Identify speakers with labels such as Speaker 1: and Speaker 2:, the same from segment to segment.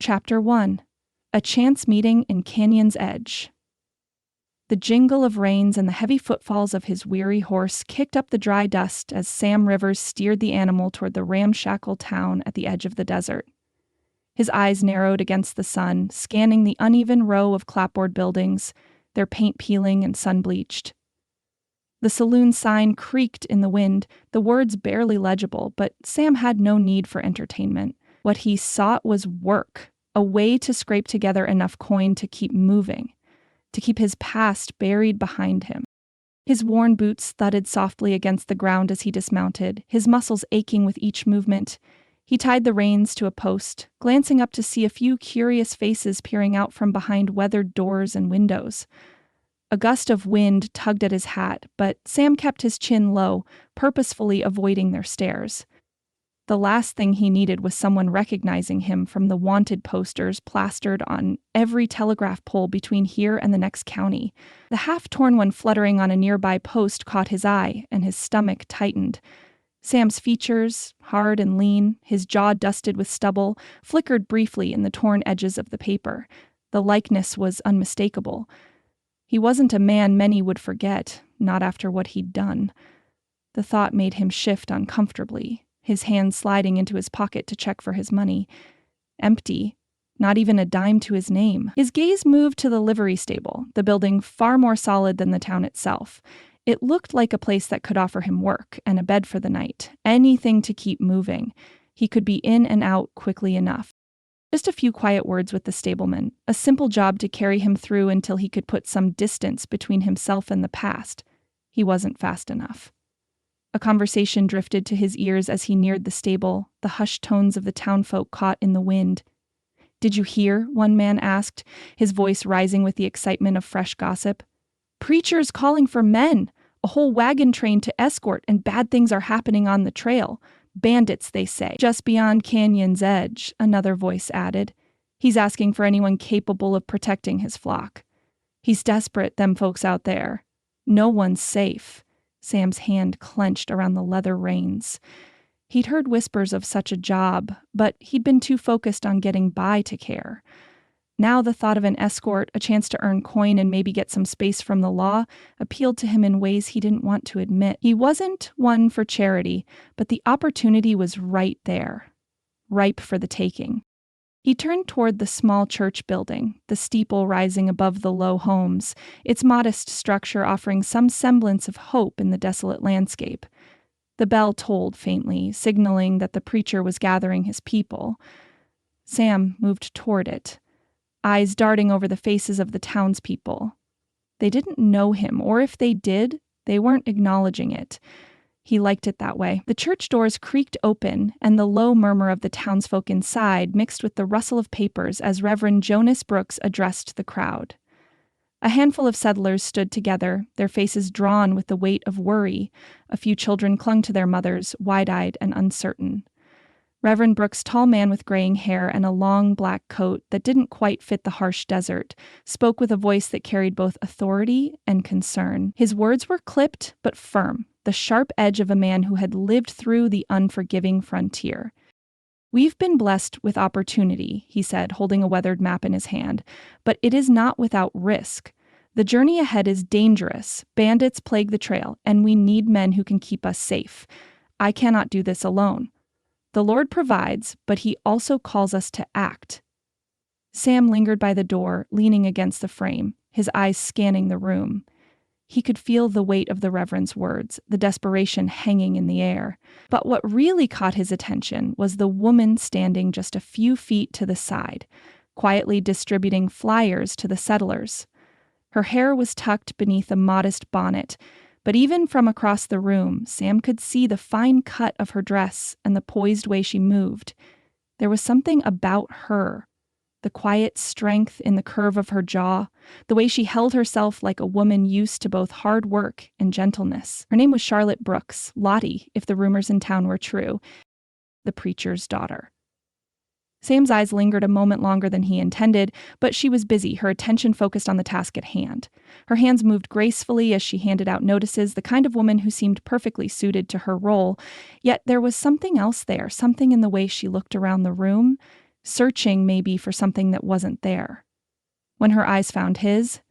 Speaker 1: Chapter 1. A Chance Meeting in Canyon's Edge. The jingle of reins and the heavy footfalls of his weary horse kicked up the dry dust as Sam Rivers steered the animal toward the ramshackle town at the edge of the desert. His eyes narrowed against the sun, scanning the uneven row of clapboard buildings, their paint peeling and sun-bleached. The saloon sign creaked in the wind, the words barely legible, but Sam had no need for entertainment. What he sought was work, a way to scrape together enough coin to keep moving, to keep his past buried behind him. His worn boots thudded softly against the ground as he dismounted, his muscles aching with each movement. He tied the reins to a post, glancing up to see a few curious faces peering out from behind weathered doors and windows. A gust of wind tugged at his hat, but Sam kept his chin low, purposefully avoiding their stares. The last thing he needed was someone recognizing him from the wanted posters plastered on every telegraph pole between here and the next county. The half-torn one fluttering on a nearby post caught his eye, and his stomach tightened. Sam's features, hard and lean, his jaw dusted with stubble, flickered briefly in the torn edges of the paper. The likeness was unmistakable. He wasn't a man many would forget, not after what he'd done. The thought made him shift uncomfortably, his hand sliding into his pocket to check for his money. Empty. Not even a dime to his name. His gaze moved to the livery stable, the building far more solid than the town itself. It looked like a place that could offer him work and a bed for the night. Anything to keep moving. He could be in and out quickly enough. Just a few quiet words with the stableman, a simple job to carry him through until he could put some distance between himself and the past. He wasn't fast enough. A conversation drifted to his ears as he neared the stable, the hushed tones of the townfolk caught in the wind. "Did you hear?" one man asked, his voice rising with the excitement of fresh gossip. "Preachers calling for men! A whole wagon train to escort, and bad things are happening on the trail. Bandits, they say, just beyond Canyon's Edge," another voice added. "He's asking for anyone capable of protecting his flock. He's desperate, them folks out there. No one's safe." Sam's hand clenched around the leather reins. He'd heard whispers of such a job, but he'd been too focused on getting by to care. Now the thought of an escort, a chance to earn coin and maybe get some space from the law, appealed to him in ways he didn't want to admit. He wasn't one for charity, but the opportunity was right there, ripe for the taking. He turned toward the small church building, the steeple rising above the low homes, its modest structure offering some semblance of hope in the desolate landscape. The bell tolled faintly, signaling that the preacher was gathering his people. Sam moved toward it, eyes darting over the faces of the townspeople. They didn't know him, or if they did, they weren't acknowledging it. He liked it that way. The church doors creaked open, and the low murmur of the townsfolk inside mixed with the rustle of papers as Reverend Jonas Brooks addressed the crowd. A handful of settlers stood together, their faces drawn with the weight of worry. A few children clung to their mothers, wide-eyed and uncertain. Reverend Brooks' tall man with graying hair and a long black coat that didn't quite fit the harsh desert, spoke with a voice that carried both authority and concern. His words were clipped but firm, the sharp edge of a man who had lived through the unforgiving frontier. "We've been blessed with opportunity," he said, holding a weathered map in his hand, "but it is not without risk. The journey ahead is dangerous. Bandits plague the trail, and we need men who can keep us safe. I cannot do this alone. The Lord provides, but he also calls us to act." Sam lingered by the door, leaning against the frame, his eyes scanning the room. He could feel the weight of the Reverend's words, the desperation hanging in the air. But what really caught his attention was the woman standing just a few feet to the side, quietly distributing flyers to the settlers. Her hair was tucked beneath a modest bonnet, but even from across the room, Sam could see the fine cut of her dress and the poised way she moved. There was something about her, the quiet strength in the curve of her jaw, the way she held herself like a woman used to both hard work and gentleness. Her name was Charlotte Brooks, Lottie, if the rumors in town were true, the preacher's daughter. Sam's eyes lingered a moment longer than he intended, but she was busy, her attention focused on the task at hand. Her hands moved gracefully as she handed out notices, the kind of woman who seemed perfectly suited to her role. Yet there was something else there, something in the way she looked around the room. searching maybe for something that wasn't there. When her eyes found his,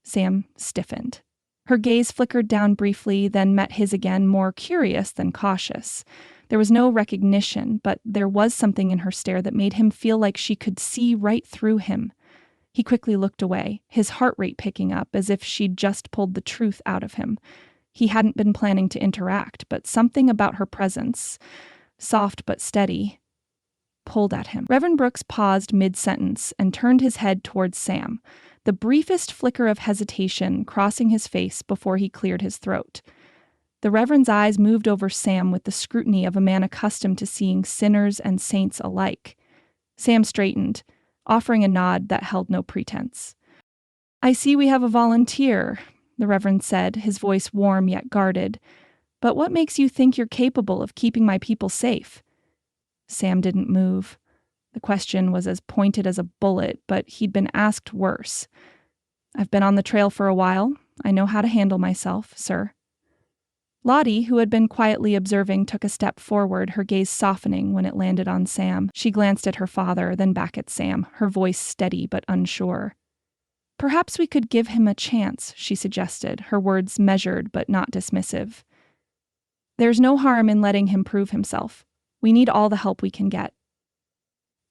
Speaker 1: Sam stiffened. Her gaze flickered down briefly, then met his again, more curious than cautious. There was no recognition, but there was something in her stare that made him feel like she could see right through him. He quickly looked away, his heart rate picking up as if she'd just pulled the truth out of him. He hadn't been planning to interact, but something about her presence, soft but steady, pulled at him. Reverend Brooks paused mid-sentence and turned his head towards Sam, the briefest flicker of hesitation crossing his face before he cleared his throat. The Reverend's eyes moved over Sam with the scrutiny of a man accustomed to seeing sinners and saints alike. Sam straightened, offering a nod that held no pretense. "I see we have a volunteer," the Reverend said, his voice warm yet guarded. "But what makes you think you're capable of keeping my people safe?" Sam didn't move. The question was as pointed as a bullet, but he'd been asked worse. "I've been on the trail for a while. I know how to handle myself, sir." Lottie, who had been quietly observing, took a step forward, her gaze softening when it landed on Sam. She glanced at her father, then back at Sam, her voice steady but unsure. "Perhaps we could give him a chance," she suggested, her words measured but not dismissive. "There's no harm in letting him prove himself. We need all the help we can get."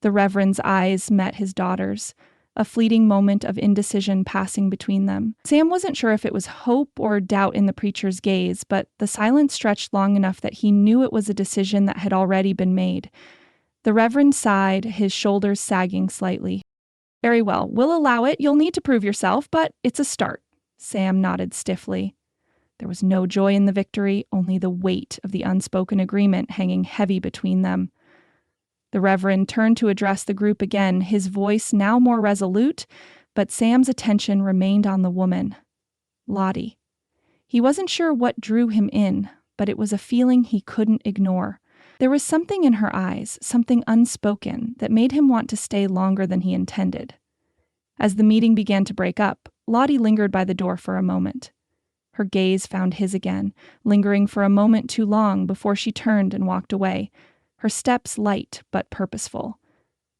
Speaker 1: The Reverend's eyes met his daughter's, a fleeting moment of indecision passing between them. Sam wasn't sure if it was hope or doubt in the preacher's gaze, but the silence stretched long enough that he knew it was a decision that had already been made. The Reverend sighed, his shoulders sagging slightly. "Very well, we'll allow it. You'll need to prove yourself, but it's a start." Sam nodded stiffly. There was no joy in the victory, only the weight of the unspoken agreement hanging heavy between them. The Reverend turned to address the group again, his voice now more resolute, but Sam's attention remained on the woman, Lottie. He wasn't sure what drew him in, but it was a feeling he couldn't ignore. There was something in her eyes, something unspoken, that made him want to stay longer than he intended. As the meeting began to break up, Lottie lingered by the door for a moment. Her gaze found his again, lingering for a moment too long before she turned and walked away, her steps light but purposeful.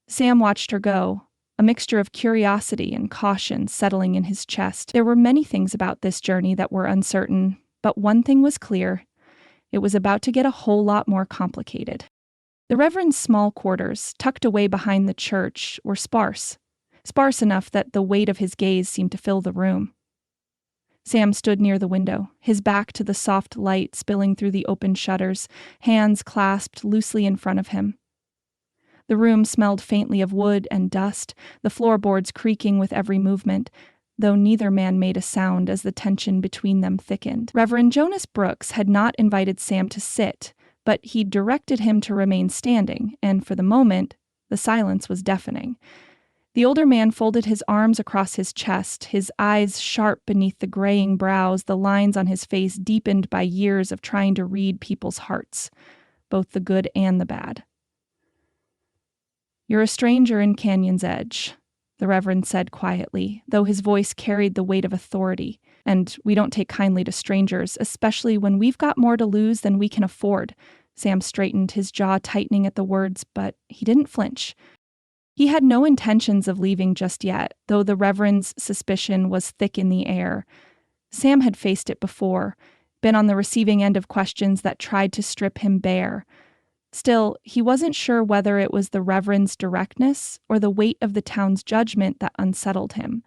Speaker 1: Sam watched her go, a mixture of curiosity and caution settling in his chest. There were many things about this journey that were uncertain, but one thing was clear. It was about to get a whole lot more complicated. The Reverend's small quarters, tucked away behind the church, were sparse enough that the weight of his gaze seemed to fill the room. Sam stood near the window, his back to the soft light spilling through the open shutters, hands clasped loosely in front of him. The room smelled faintly of wood and dust, the floorboards creaking with every movement, though neither man made a sound as the tension between them thickened. Reverend Jonas Brooks had not invited Sam to sit, but he directed him to remain standing, and for the moment, the silence was deafening. The older man folded his arms across his chest, his eyes sharp beneath the graying brows, the lines on his face deepened by years of trying to read people's hearts, both the good and the bad. "You're a stranger in Canyon's Edge," the Reverend said quietly, though his voice carried the weight of authority, "and we don't take kindly to strangers, especially when we've got more to lose than we can afford." Sam straightened, his jaw tightening at the words, but he didn't flinch. He had no intentions of leaving just yet, though the Reverend's suspicion was thick in the air. Sam had faced it before, been on the receiving end of questions that tried to strip him bare. Still, he wasn't sure whether it was the Reverend's directness or the weight of the town's judgment that unsettled him.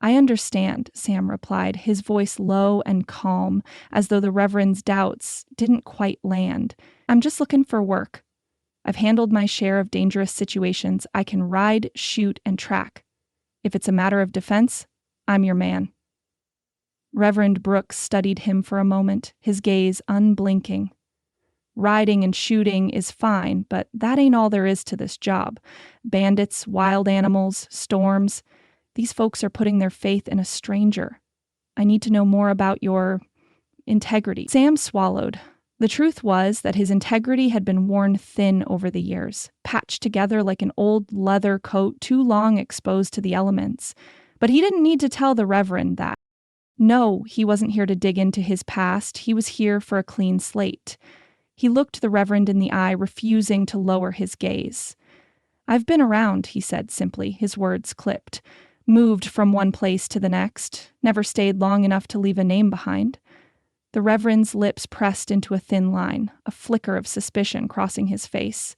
Speaker 1: "I understand," Sam replied, his voice low and calm, as though the Reverend's doubts didn't quite land. "I'm just looking for work. I've handled my share of dangerous situations. I can ride, shoot, and track. If it's a matter of defense, I'm your man." Reverend Brooks studied him for a moment, his gaze unblinking. "Riding and shooting is fine, but that ain't all there is to this job. Bandits, wild animals, storms. These folks are putting their faith in a stranger. I need to know more about your integrity." Sam swallowed. The truth was that his integrity had been worn thin over the years, patched together like an old leather coat too long exposed to the elements. But he didn't need to tell the Reverend that. No, he wasn't here to dig into his past. He was here for a clean slate. He looked the Reverend in the eye, refusing to lower his gaze. "I've been around," he said simply, his words clipped. "Moved from one place to the next, never stayed long enough to leave a name behind." The Reverend's lips pressed into a thin line, a flicker of suspicion crossing his face.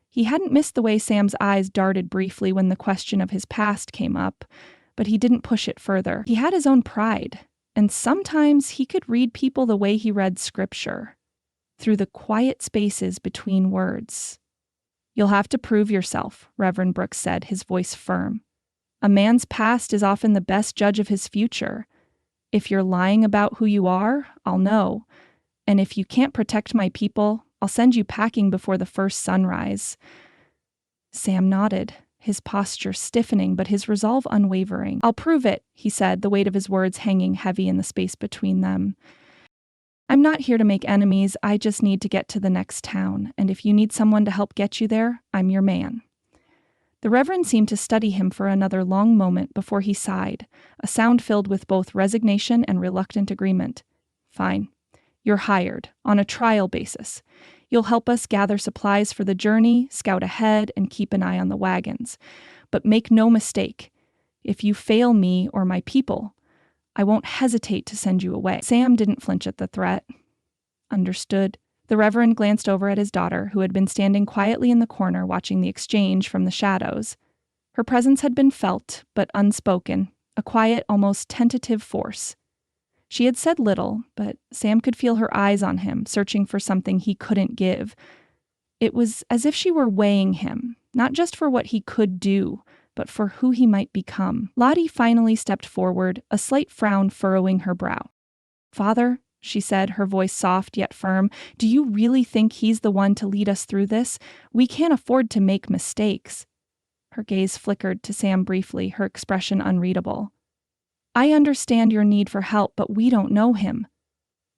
Speaker 1: He hadn't missed the way Sam's eyes darted briefly when the question of his past came up, but he didn't push it further. He had his own pride, and sometimes he could read people the way he read scripture, through the quiet spaces between words. "You'll have to prove yourself," Reverend Brooks said, his voice firm. "A man's past is often the best judge of his future. If you're lying about who you are, I'll know. And if you can't protect my people, I'll send you packing before the first sunrise." Sam nodded, his posture stiffening but his resolve unwavering. "I'll prove it," he said, the weight of his words hanging heavy in the space between them. "I'm not here to make enemies, I just need to get to the next town, and if you need someone to help get you there, I'm your man." The Reverend seemed to study him for another long moment before he sighed, a sound filled with both resignation and reluctant agreement. "Fine. You're hired, on a trial basis. You'll help us gather supplies for the journey, scout ahead, and keep an eye on the wagons. But make no mistake, if you fail me or my people, I won't hesitate to send you away." Sam didn't flinch at the threat. "Understood." The Reverend glanced over at his daughter, who had been standing quietly in the corner watching the exchange from the shadows. Her presence had been felt, but unspoken, a quiet, almost tentative force. She had said little, but Sam could feel her eyes on him, searching for something he couldn't give. It was as if she were weighing him, not just for what he could do, but for who he might become. Lottie finally stepped forward, a slight frown furrowing her brow. "Father," she said, her voice soft yet firm, "do you really think he's the one to lead us through this? We can't afford to make mistakes." Her gaze flickered to Sam briefly, her expression unreadable. "I understand your need for help, but we don't know him."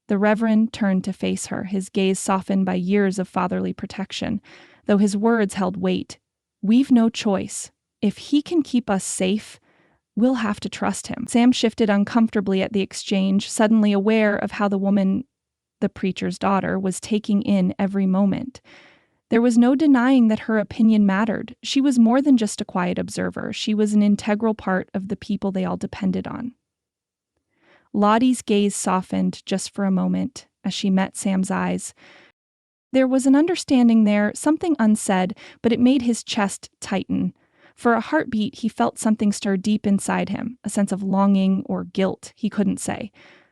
Speaker 1: The Reverend turned to face her, his gaze softened by years of fatherly protection, though his words held weight. "We've no choice. If he can keep us safe, we'll have to trust him." Sam shifted uncomfortably at the exchange, suddenly aware of how the woman, the preacher's daughter, was taking in every moment. There was no denying that her opinion mattered. She was more than just a quiet observer. She was an integral part of the people they all depended on. Lottie's gaze softened just for a moment as she met Sam's eyes. There was an understanding there, something unsaid, but it made his chest tighten. For a heartbeat, he felt something stir deep inside him, a sense of longing or guilt, he couldn't say.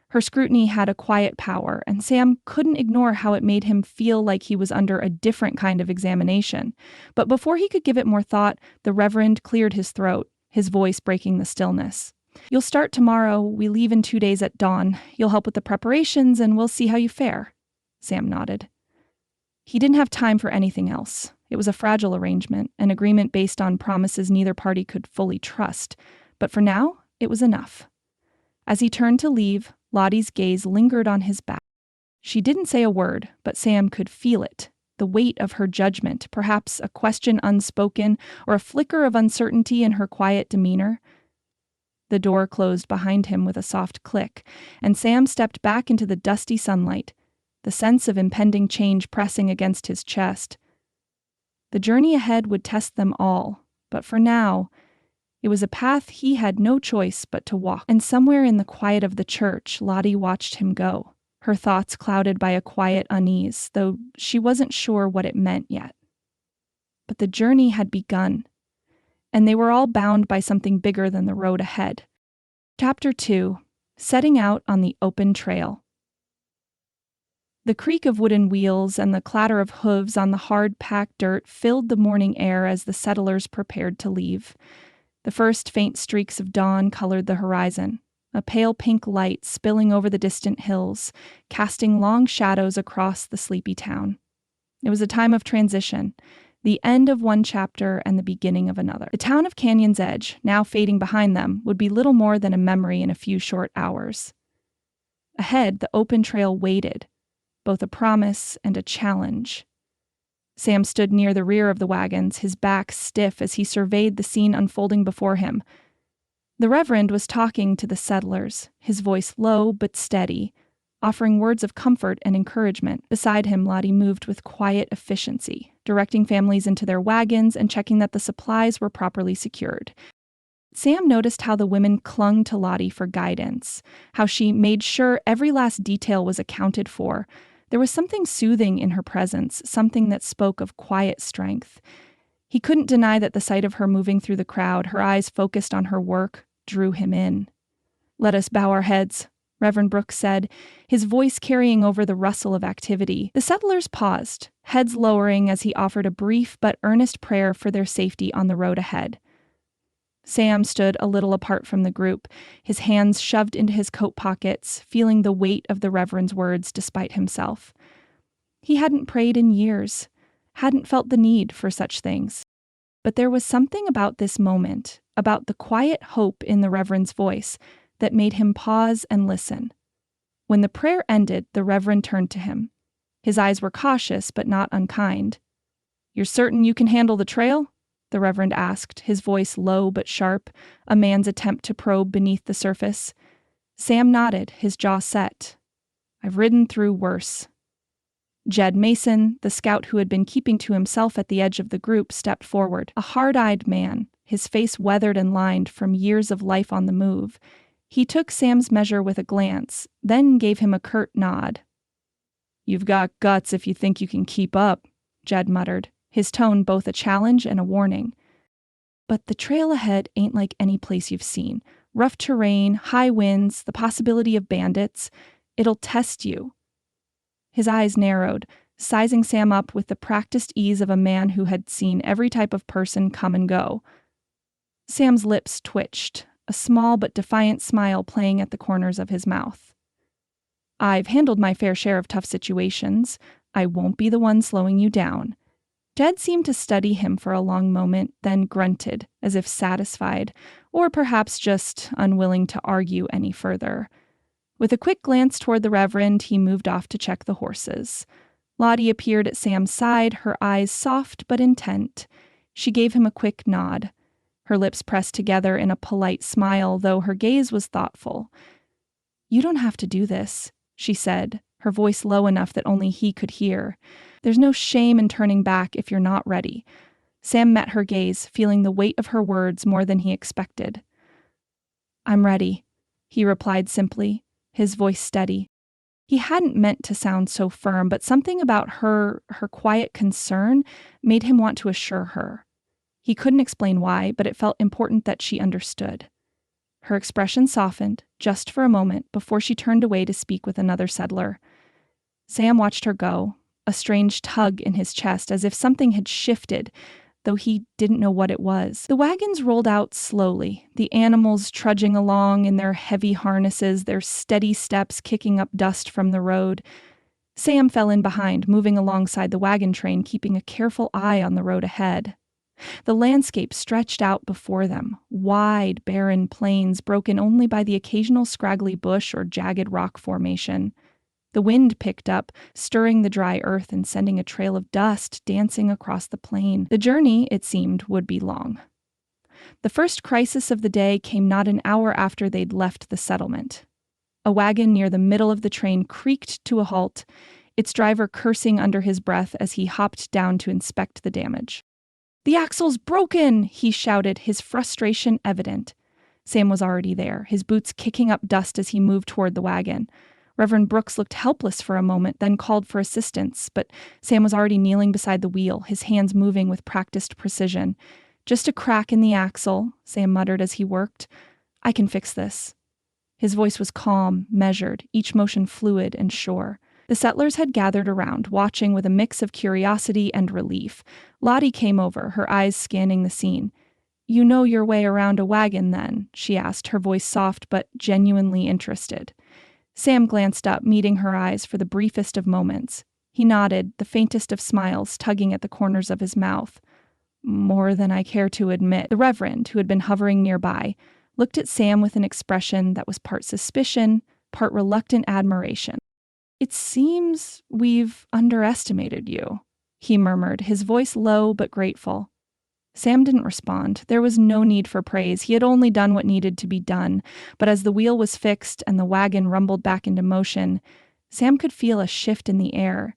Speaker 1: Her scrutiny had a quiet power, and Sam couldn't ignore how it made him feel like he was under a different kind of examination. But before he could give it more thought, the Reverend cleared his throat, his voice breaking the stillness. "You'll start tomorrow. We leave in 2 days at dawn. You'll help with the preparations, and we'll see how you fare." Sam nodded. He didn't have time for anything else. It was a fragile arrangement, an agreement based on promises neither party could fully trust. But for now, it was enough. As he turned to leave, Lottie's gaze lingered on his back. She didn't say a word, but Sam could feel it, the weight of her judgment, perhaps a question unspoken or a flicker of uncertainty in her quiet demeanor. The door closed behind him with a soft click, and Sam stepped back into the dusty sunlight, the sense of impending change pressing against his chest. The journey ahead would test them all, but for now, it was a path he had no choice but to walk. And somewhere in the quiet of the church, Lottie watched him go, her thoughts clouded by a quiet unease, though she wasn't sure what it meant yet. But the journey had begun, and they were all bound by something bigger than the road ahead. Chapter 2: Setting Out on the Open Trail. The creak of wooden wheels and the clatter of hooves on the hard, packed dirt filled the morning air as the settlers prepared to leave. The first faint streaks of dawn colored the horizon, a pale pink light spilling over the distant hills, casting long shadows across the sleepy town. It was a time of transition, the end of one chapter and the beginning of another. The town of Canyon's Edge, now fading behind them, would be little more than a memory in a few short hours. Ahead, the open trail waited, both a promise and a challenge. Sam stood near the rear of the wagons, his back stiff as he surveyed the scene unfolding before him. The Reverend was talking to the settlers, his voice low but steady, offering words of comfort and encouragement. Beside him, Lottie moved with quiet efficiency, directing families into their wagons and checking that the supplies were properly secured. Sam noticed how the women clung to Lottie for guidance, how she made sure every last detail was accounted for. There was something soothing in her presence, something that spoke of quiet strength. He couldn't deny that the sight of her moving through the crowd, her eyes focused on her work, drew him in. "Let us bow our heads," Reverend Brooks said, his voice carrying over the rustle of activity. The settlers paused, heads lowering as he offered a brief but earnest prayer for their safety on the road ahead. Sam stood a little apart from the group, his hands shoved into his coat pockets, feeling the weight of the Reverend's words despite himself. He hadn't prayed in years, hadn't felt the need for such things. But there was something about this moment, about the quiet hope in the Reverend's voice, that made him pause and listen. When the prayer ended, the Reverend turned to him. His eyes were cautious but not unkind. "You're certain you can handle the trail?" the Reverend asked, his voice low but sharp, a man's attempt to probe beneath the surface. Sam nodded, his jaw set. "I've ridden through worse." Jed Mason, the scout who had been keeping to himself at the edge of the group, stepped forward, a hard-eyed man, his face weathered and lined from years of life on the move. He took Sam's measure with a glance, then gave him a curt nod. "You've got guts if you think you can keep up," Jed muttered, his tone both a challenge and a warning. "But the trail ahead ain't like any place you've seen. Rough terrain, high winds, the possibility of bandits. It'll test you." His eyes narrowed, sizing Sam up with the practiced ease of a man who had seen every type of person come and go. Sam's lips twitched, a small but defiant smile playing at the corners of his mouth. "I've handled my fair share of tough situations. I won't be the one slowing you down." Jed seemed to study him for a long moment, then grunted, as if satisfied, or perhaps just unwilling to argue any further. With a quick glance toward the Reverend, he moved off to check the horses. Lottie appeared at Sam's side, her eyes soft but intent. She gave him a quick nod. Her lips pressed together in a polite smile, though her gaze was thoughtful. "You don't have to do this," she said, her voice low enough that only he could hear. "There's no shame in turning back if you're not ready." Sam met her gaze, feeling the weight of her words more than he expected. "I'm ready," he replied simply, his voice steady. He hadn't meant to sound so firm, but something about her quiet concern, made him want to assure her. He couldn't explain why, but it felt important that she understood. Her expression softened, just for a moment, before she turned away to speak with another settler. Sam watched her go, a strange tug in his chest, as if something had shifted, though he didn't know what it was. The wagons rolled out slowly, the animals trudging along in their heavy harnesses, their steady steps kicking up dust from the road. Sam fell in behind, moving alongside the wagon train, keeping a careful eye on the road ahead. The landscape stretched out before them, wide, barren plains broken only by the occasional scraggly bush or jagged rock formation. The wind picked up, stirring the dry earth and sending a trail of dust dancing across the plain. The journey, it seemed, would be long. The first crisis of the day came not an hour after they'd left the settlement. A wagon near the middle of the train creaked to a halt, its driver cursing under his breath as he hopped down to inspect the damage. "The axle's broken!" he shouted, his frustration evident. Sam was already there, his boots kicking up dust as he moved toward the wagon. Reverend Brooks looked helpless for a moment, then called for assistance, but Sam was already kneeling beside the wheel, his hands moving with practiced precision. "Just a crack in the axle," Sam muttered as he worked. "I can fix this." His voice was calm, measured, each motion fluid and sure. The settlers had gathered around, watching with a mix of curiosity and relief. Lottie came over, her eyes scanning the scene. "You know your way around a wagon, then?" she asked, her voice soft but genuinely interested. Sam glanced up, meeting her eyes for the briefest of moments. He nodded, the faintest of smiles tugging at the corners of his mouth. "More than I care to admit." The Reverend, who had been hovering nearby, looked at Sam with an expression that was part suspicion, part reluctant admiration. "It seems we've underestimated you," he murmured, his voice low but grateful. Sam didn't respond. There was no need for praise. He had only done what needed to be done. But as the wheel was fixed and the wagon rumbled back into motion, Sam could feel a shift in the air.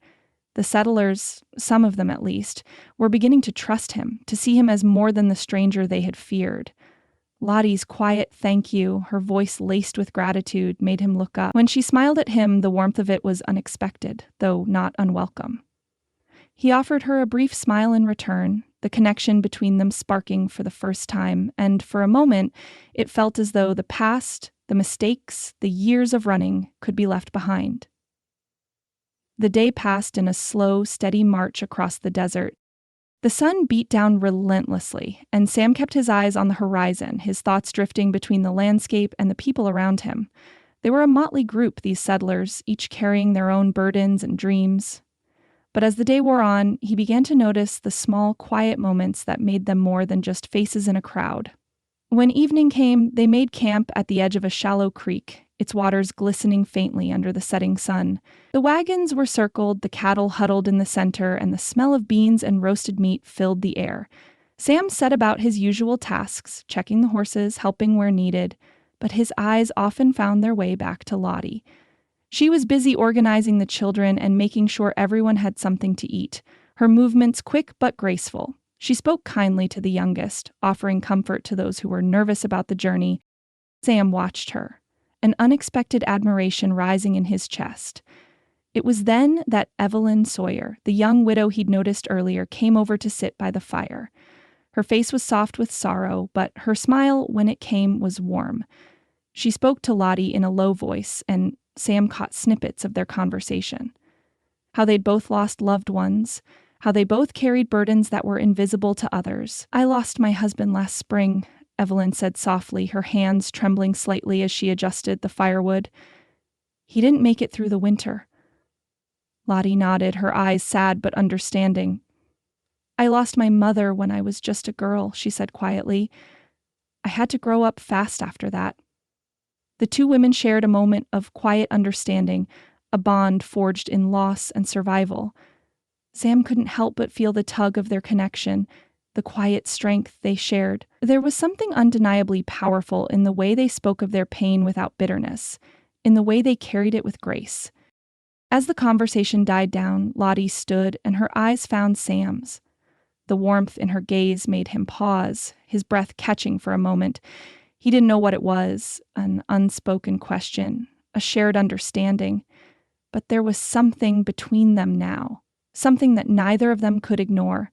Speaker 1: The settlers, some of them at least, were beginning to trust him, to see him as more than the stranger they had feared. Lottie's quiet thank you, her voice laced with gratitude, made him look up. When she smiled at him, the warmth of it was unexpected, though not unwelcome. He offered her a brief smile in return, the connection between them sparking for the first time, and for a moment, it felt as though the past, the mistakes, the years of running could be left behind. The day passed in a slow, steady march across the desert. The sun beat down relentlessly, and Sam kept his eyes on the horizon, his thoughts drifting between the landscape and the people around him. They were a motley group, these settlers, each carrying their own burdens and dreams. But as the day wore on, he began to notice the small, quiet moments that made them more than just faces in a crowd. When evening came, they made camp at the edge of a shallow creek, its waters glistening faintly under the setting sun. The wagons were circled, the cattle huddled in the center, and the smell of beans and roasted meat filled the air. Sam set about his usual tasks, checking the horses, helping where needed, but his eyes often found their way back to Lottie. She was busy organizing the children and making sure everyone had something to eat, her movements quick but graceful. She spoke kindly to the youngest, offering comfort to those who were nervous about the journey. Sam watched her, an unexpected admiration rising in his chest. It was then that Evelyn Sawyer, the young widow he'd noticed earlier, came over to sit by the fire. Her face was soft with sorrow, but her smile, when it came, was warm. She spoke to Lottie in a low voice, and Sam caught snippets of their conversation. How they'd both lost loved ones, how they both carried burdens that were invisible to others. "I lost my husband last spring," Evelyn said softly, her hands trembling slightly as she adjusted the firewood. "He didn't make it through the winter." Lottie nodded, her eyes sad but understanding. "I lost my mother when I was just a girl," she said quietly. "I had to grow up fast after that." The two women shared a moment of quiet understanding, a bond forged in loss and survival. Sam couldn't help but feel the tug of their connection, the quiet strength they shared. There was something undeniably powerful in the way they spoke of their pain without bitterness, in the way they carried it with grace. As the conversation died down, Lottie stood and her eyes found Sam's. The warmth in her gaze made him pause, his breath catching for a moment. He didn't know what it was, an unspoken question, a shared understanding. But there was something between them now, something that neither of them could ignore.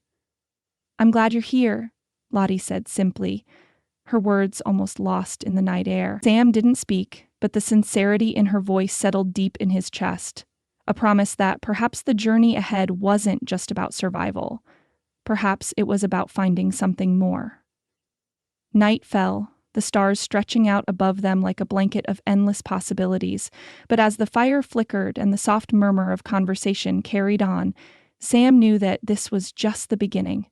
Speaker 1: "I'm glad you're here," Lottie said simply, her words almost lost in the night air. Sam didn't speak, but the sincerity in her voice settled deep in his chest, a promise that perhaps the journey ahead wasn't just about survival. Perhaps it was about finding something more. Night fell, the stars stretching out above them like a blanket of endless possibilities, but as the fire flickered and the soft murmur of conversation carried on, Sam knew that this was just the beginning.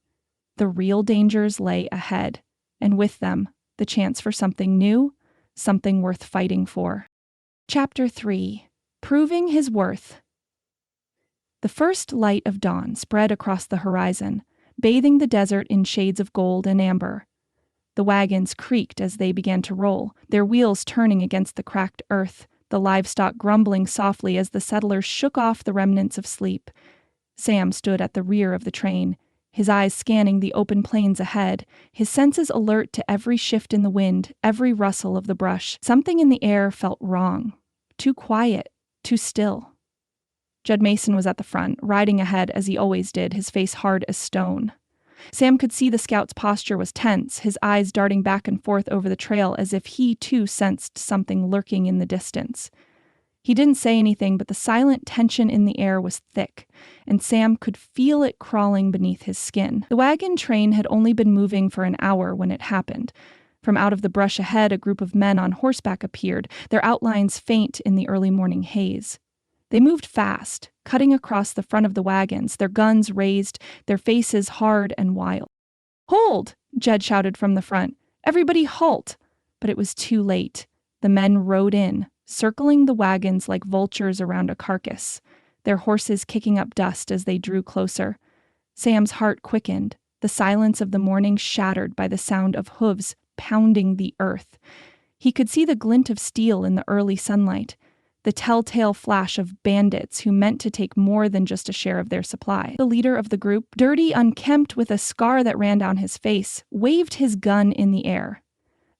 Speaker 1: The real dangers lay ahead, and with them, the chance for something new, something worth fighting for. Chapter 3. Proving His Worth. The first light of dawn spread across the horizon, bathing the desert in shades of gold and amber. The wagons creaked as they began to roll, their wheels turning against the cracked earth, the livestock grumbling softly as the settlers shook off the remnants of sleep. Sam stood at the rear of the train, his eyes scanning the open plains ahead, his senses alert to every shift in the wind, every rustle of the brush. Something in the air felt wrong, too quiet, too still. Jed Mason was at the front, riding ahead as he always did, his face hard as stone. Sam could see the scout's posture was tense, his eyes darting back and forth over the trail as if he too sensed something lurking in the distance. He didn't say anything, but the silent tension in the air was thick, and Sam could feel it crawling beneath his skin. The wagon train had only been moving for an hour when it happened. From out of the brush ahead, a group of men on horseback appeared, their outlines faint in the early morning haze. They moved fast, cutting across the front of the wagons, their guns raised, their faces hard and wild. "Hold!" Jed shouted from the front. "Everybody halt!" But it was too late. The men rode in, circling the wagons like vultures around a carcass, their horses kicking up dust as they drew closer. Sam's heart quickened, the silence of the morning shattered by the sound of hooves pounding the earth. He could see the glint of steel in the early sunlight. the telltale flash of bandits who meant to take more than just a share of their supply. The leader of the group, dirty, unkempt, with a scar that ran down his face, waved his gun in the air.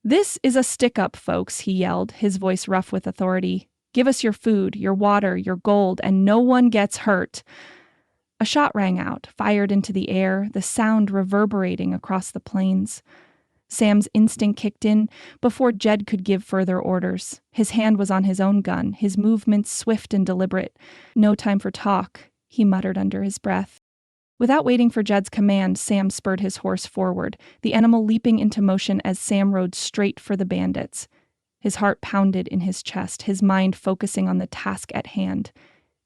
Speaker 1: "This is a stick-up, folks," he yelled, his voice rough with authority. "Give us your food, your water, your gold, and no one gets hurt." A shot rang out, fired into the air, the sound reverberating across the plains. Sam's instinct kicked in before Jed could give further orders. His hand was on his own gun, his movements swift and deliberate. "No time for talk," he muttered under his breath. Without waiting for Jed's command, Sam spurred his horse forward, the animal leaping into motion as Sam rode straight for the bandits. His heart pounded in his chest, his mind focusing on the task at hand.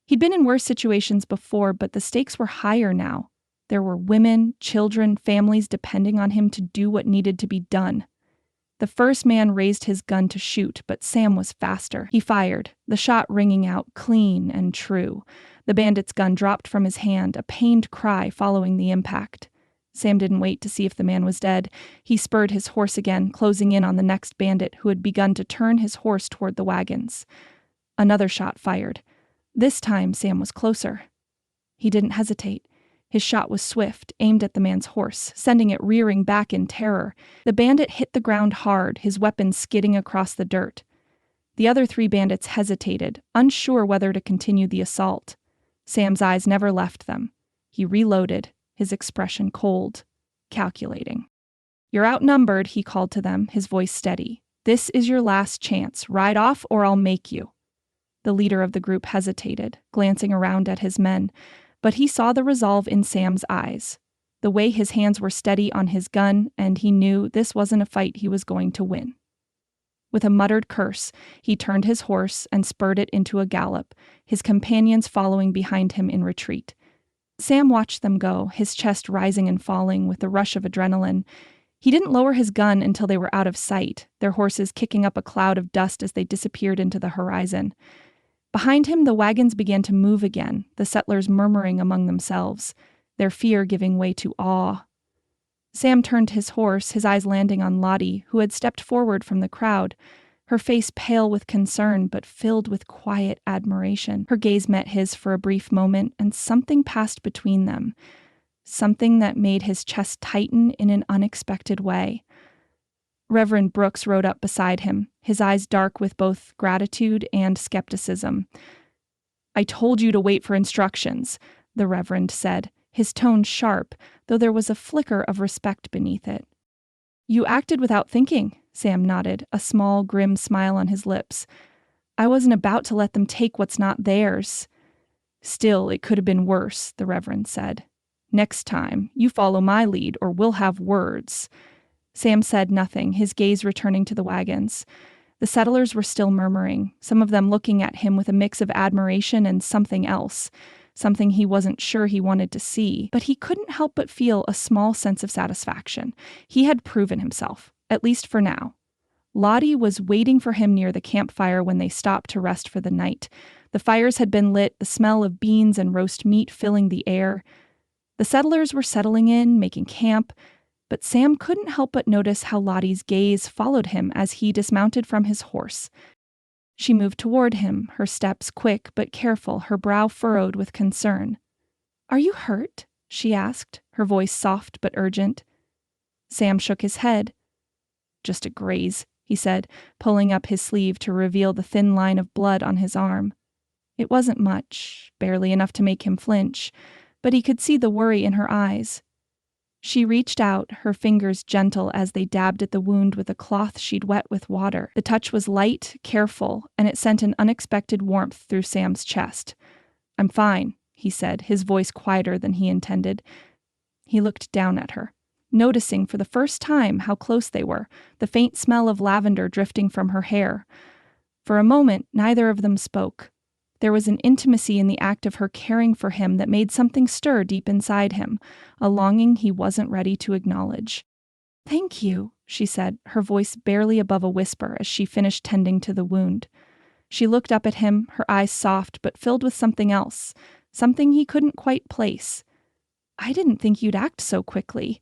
Speaker 1: He'd been in worse situations before, but the stakes were higher now. There were women, children, families depending on him to do what needed to be done. The first man raised his gun to shoot, but Sam was faster. He fired, the shot ringing out clean and true. The bandit's gun dropped from his hand, a pained cry following the impact. Sam didn't wait to see if the man was dead. He spurred his horse again, closing in on the next bandit who had begun to turn his horse toward the wagons. Another shot fired. This time, Sam was closer. He didn't hesitate. His shot was swift, aimed at the man's horse, sending it rearing back in terror. The bandit hit the ground hard, his weapon skidding across the dirt. The other 3 bandits hesitated, unsure whether to continue the assault. Sam's eyes never left them. He reloaded, his expression cold, calculating. "You're outnumbered," he called to them, his voice steady. "This is your last chance. Ride off or I'll make you." The leader of the group hesitated, glancing around at his men, but he saw the resolve in Sam's eyes, the way his hands were steady on his gun, and he knew this wasn't a fight he was going to win. With a muttered curse, he turned his horse and spurred it into a gallop, his companions following behind him in retreat. Sam watched them go, his chest rising and falling with the rush of adrenaline. He didn't lower his gun until they were out of sight, their horses kicking up a cloud of dust as they disappeared into the horizon. Behind him, the wagons began to move again, the settlers murmuring among themselves, their fear giving way to awe. Sam turned his horse, his eyes landing on Lottie, who had stepped forward from the crowd, her face pale with concern but filled with quiet admiration. Her gaze met his for a brief moment, and something passed between them, something that made his chest tighten in an unexpected way. Reverend Brooks rode up beside him, his eyes dark with both gratitude and skepticism. "I told you to wait for instructions," the Reverend said, his tone sharp, though there was a flicker of respect beneath it. "You acted without thinking," Sam nodded, a small, grim smile on his lips. "I wasn't about to let them take what's not theirs." "Still, it could have been worse," the Reverend said. "Next time, you follow my lead or we'll have words." Sam said nothing, his gaze returning to the wagons. The settlers were still murmuring, some of them looking at him with a mix of admiration and something else, something he wasn't sure he wanted to see, but he couldn't help but feel a small sense of satisfaction. He had proven himself, at least for now. Lottie was waiting for him near the campfire when they stopped to rest for the night. The fires had been lit, the smell of beans and roast meat filling the air. The settlers were settling in, making camp, but Sam couldn't help but notice how Lottie's gaze followed him as he dismounted from his horse. She moved toward him, her steps quick but careful, her brow furrowed with concern. "Are you hurt?" she asked, her voice soft but urgent. Sam shook his head. "Just a graze," he said, pulling up his sleeve to reveal the thin line of blood on his arm. It wasn't much, barely enough to make him flinch, but he could see the worry in her eyes. She reached out, her fingers gentle as they dabbed at the wound with a cloth she'd wet with water. The touch was light, careful, and it sent an unexpected warmth through Sam's chest. "I'm fine," he said, his voice quieter than he intended. He looked down at her, noticing for the first time how close they were, the faint smell of lavender drifting from her hair. For a moment, neither of them spoke. There was an intimacy in the act of her caring for him that made something stir deep inside him, a longing he wasn't ready to acknowledge. "Thank you," she said, her voice barely above a whisper as she finished tending to the wound. She looked up at him, her eyes soft but filled with something else, something he couldn't quite place. "I didn't think you'd act so quickly."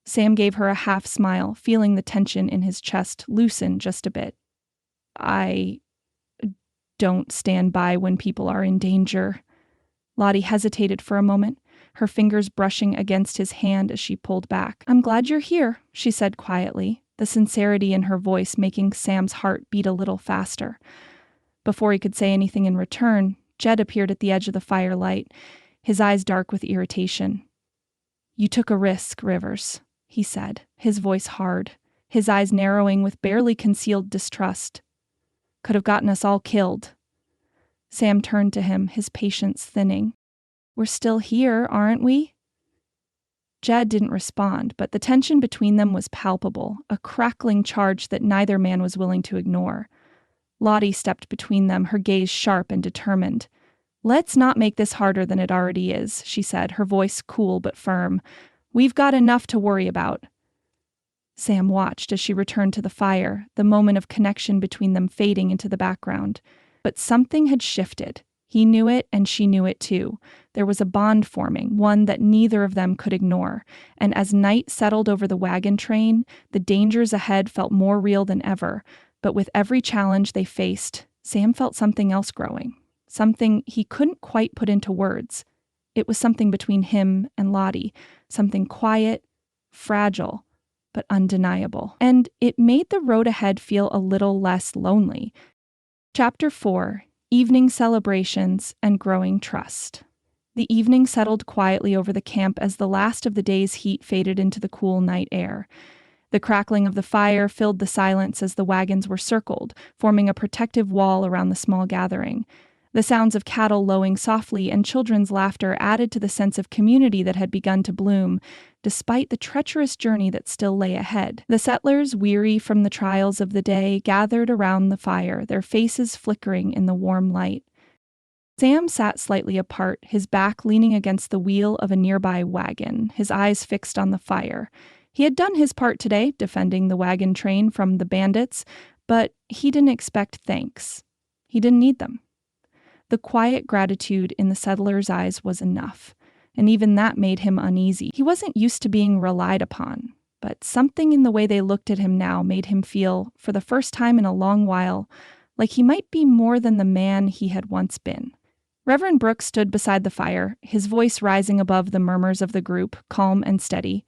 Speaker 1: Sam gave her a half smile, feeling the tension in his chest loosen just a bit. don't stand by when people are in danger." Lottie hesitated for a moment, her fingers brushing against his hand as she pulled back. "I'm glad you're here," she said quietly, the sincerity in her voice making Sam's heart beat a little faster. Before he could say anything in return, Jed appeared at the edge of the firelight, his eyes dark with irritation. "You took a risk, Rivers," he said, his voice hard, his eyes narrowing with barely concealed distrust. "Could have gotten us all killed." Sam turned to him, his patience thinning. "We're still here, aren't we?" Jed didn't respond, but the tension between them was palpable, a crackling charge that neither man was willing to ignore. Lottie stepped between them, her gaze sharp and determined. "Let's not make this harder than it already is," she said, her voice cool but firm. "We've got enough to worry about." Sam watched as she returned to the fire, the moment of connection between them fading into the background. But something had shifted. He knew it, and she knew it too. There was a bond forming, one that neither of them could ignore. And as night settled over the wagon train, the dangers ahead felt more real than ever. But with every challenge they faced, Sam felt something else growing. Something he couldn't quite put into words. It was something between him and Lottie. Something quiet, fragile, but undeniable. And it made the road ahead feel a little less lonely. Chapter 4. Evening Celebrations and Growing Trust. The evening settled quietly over the camp as the last of the day's heat faded into the cool night air. The crackling of the fire filled the silence as the wagons were circled, forming a protective wall around the small gathering. The sounds of cattle lowing softly and children's laughter added to the sense of community that had begun to bloom, despite the treacherous journey that still lay ahead. The settlers, weary from the trials of the day, gathered around the fire, their faces flickering in the warm light. Sam sat slightly apart, his back leaning against the wheel of a nearby wagon, his eyes fixed on the fire. He had done his part today, defending the wagon train from the bandits, but he didn't expect thanks. He didn't need them. The quiet gratitude in the settlers' eyes was enough, and even that made him uneasy. He wasn't used to being relied upon, but something in the way they looked at him now made him feel, for the first time in a long while, like he might be more than the man he had once been. Reverend Brooks stood beside the fire, his voice rising above the murmurs of the group, calm and steady.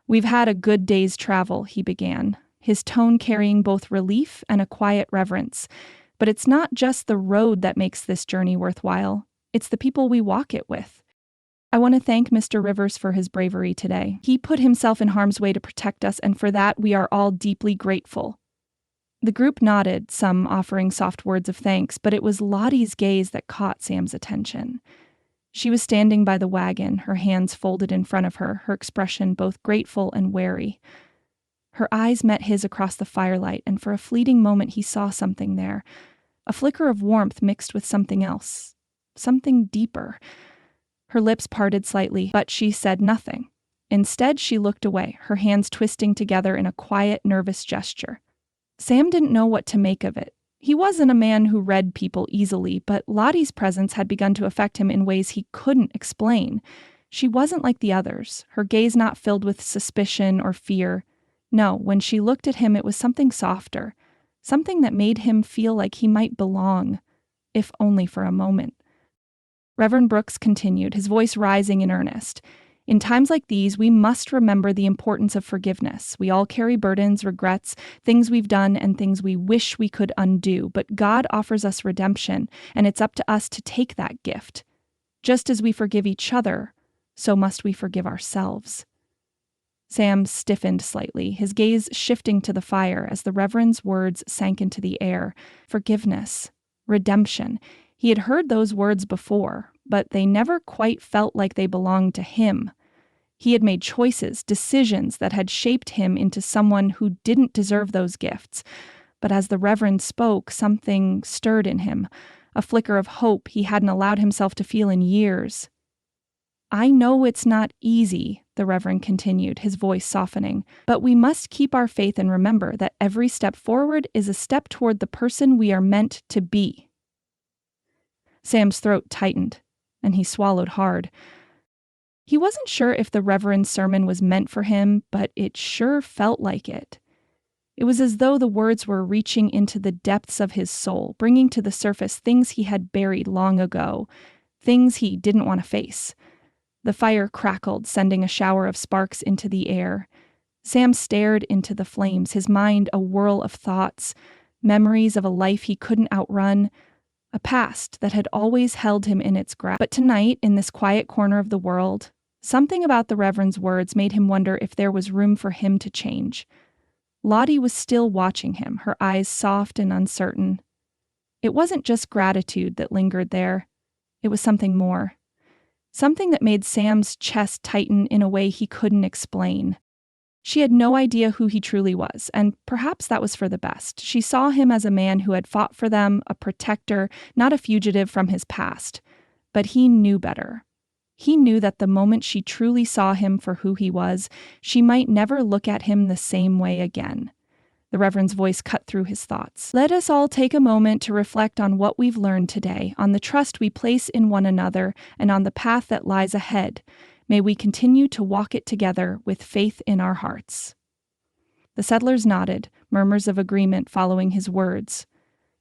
Speaker 1: "We've had a good day's travel," he began, his tone carrying both relief and a quiet reverence. "But it's not just the road that makes this journey worthwhile. It's the people we walk it with. I want to thank Mr. Rivers for his bravery today. He put himself in harm's way to protect us, and for that we are all deeply grateful." The group nodded, some offering soft words of thanks, but it was Lottie's gaze that caught Sam's attention. She was standing by the wagon, her hands folded in front of her, her expression both grateful and wary. Her eyes met his across the firelight, and for a fleeting moment he saw something there. A flicker of warmth mixed with something else. Something deeper. Her lips parted slightly, but she said nothing. Instead, she looked away, her hands twisting together in a quiet, nervous gesture. Sam didn't know what to make of it. He wasn't a man who read people easily, but Lottie's presence had begun to affect him in ways he couldn't explain. She wasn't like the others, her gaze not filled with suspicion or fear. No, when she looked at him, it was something softer, something that made him feel like he might belong, if only for a moment. Reverend Brooks continued, his voice rising in earnest. "In times like these, we must remember the importance of forgiveness. We all carry burdens, regrets, things we've done and things we wish we could undo, but God offers us redemption, and it's up to us to take that gift. Just as we forgive each other, so must we forgive ourselves." Sam stiffened slightly, his gaze shifting to the fire as the Reverend's words sank into the air. Forgiveness. Redemption. He had heard those words before, but they never quite felt like they belonged to him. He had made choices, decisions that had shaped him into someone who didn't deserve those gifts. But as the Reverend spoke, something stirred in him, a flicker of hope he hadn't allowed himself to feel in years. "I know it's not easy," the Reverend continued, his voice softening, "but we must keep our faith and remember that every step forward is a step toward the person we are meant to be." Sam's throat tightened, and he swallowed hard. He wasn't sure if the Reverend's sermon was meant for him, but it sure felt like it. It was as though the words were reaching into the depths of his soul, bringing to the surface things he had buried long ago, things he didn't want to face. The fire crackled, sending a shower of sparks into the air. Sam stared into the flames, his mind a whirl of thoughts, memories of a life he couldn't outrun, a past that had always held him in its grasp. But tonight, in this quiet corner of the world, something about the Reverend's words made him wonder if there was room for him to change. Lottie was still watching him, her eyes soft and uncertain. It wasn't just gratitude that lingered there. It was something more. Something that made Sam's chest tighten in a way he couldn't explain. She had no idea who he truly was, and perhaps that was for the best. She saw him as a man who had fought for them, a protector, not a fugitive from his past. But he knew better. He knew that the moment she truly saw him for who he was, she might never look at him the same way again. The Reverend's voice cut through his thoughts. Let us all take a moment to reflect on what we've learned today, on the trust we place in one another, and on the path that lies ahead. May we continue to walk it together with faith in our hearts. The settlers nodded, murmurs of agreement following his words.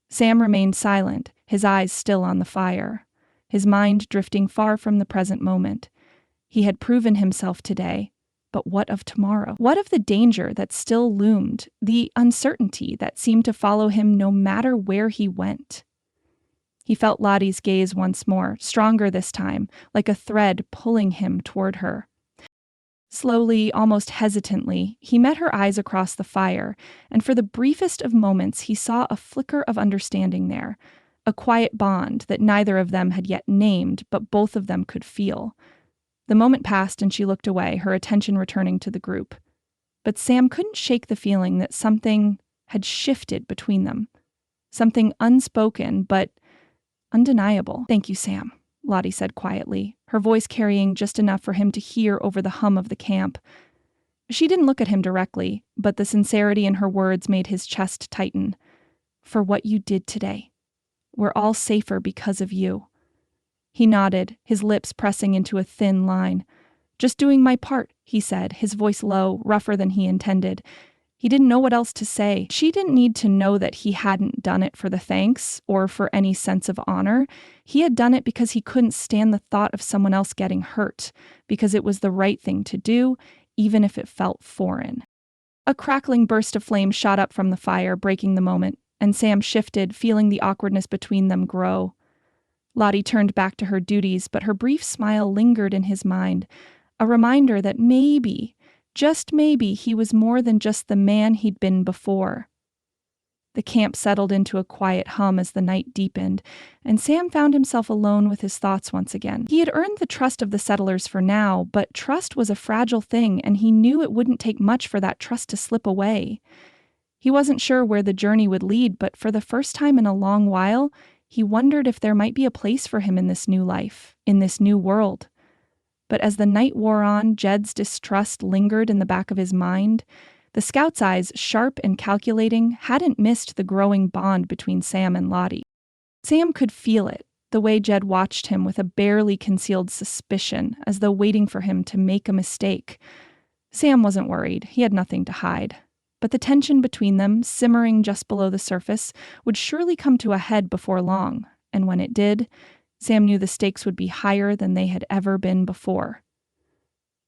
Speaker 1: Sam remained silent, his eyes still on the fire, his mind drifting far from the present moment. He had proven himself today, but what of tomorrow? What of the danger that still loomed, the uncertainty that seemed to follow him no matter where he went? He felt Lottie's gaze once more, stronger this time, like a thread pulling him toward her. Slowly, almost hesitantly, he met her eyes across the fire, and for the briefest of moments he saw a flicker of understanding there, a quiet bond that neither of them had yet named, but both of them could feel. The moment passed and she looked away, her attention returning to the group. But Sam couldn't shake the feeling that something had shifted between them. Something unspoken, but undeniable. Thank you, Sam, Lottie said quietly, her voice carrying just enough for him to hear over the hum of the camp. She didn't look at him directly, but the sincerity in her words made his chest tighten. For what you did today. We're all safer because of you. He nodded, his lips pressing into a thin line. Just doing my part, he said, his voice low, rougher than he intended. He didn't know what else to say. She didn't need to know that he hadn't done it for the thanks or for any sense of honor. He had done it because he couldn't stand the thought of someone else getting hurt, because it was the right thing to do, even if it felt foreign. A crackling burst of flame shot up from the fire, breaking the moment, and Sam shifted, feeling the awkwardness between them grow. Lottie turned back to her duties, but her brief smile lingered in his mind, a reminder that maybe, just maybe, he was more than just the man he'd been before. The camp settled into a quiet hum as the night deepened, and Sam found himself alone with his thoughts once again. He had earned the trust of the settlers for now, but trust was a fragile thing, and he knew it wouldn't take much for that trust to slip away. He wasn't sure where the journey would lead, but for the first time in a long while, he wondered if there might be a place for him in this new life, in this new world. But as the night wore on, Jed's distrust lingered in the back of his mind. The scout's eyes, sharp and calculating, hadn't missed the growing bond between Sam and Lottie. Sam could feel it, the way Jed watched him with a barely concealed suspicion, as though waiting for him to make a mistake. Sam wasn't worried. He had nothing to hide. But the tension between them, simmering just below the surface, would surely come to a head before long, and when it did, Sam knew the stakes would be higher than they had ever been before.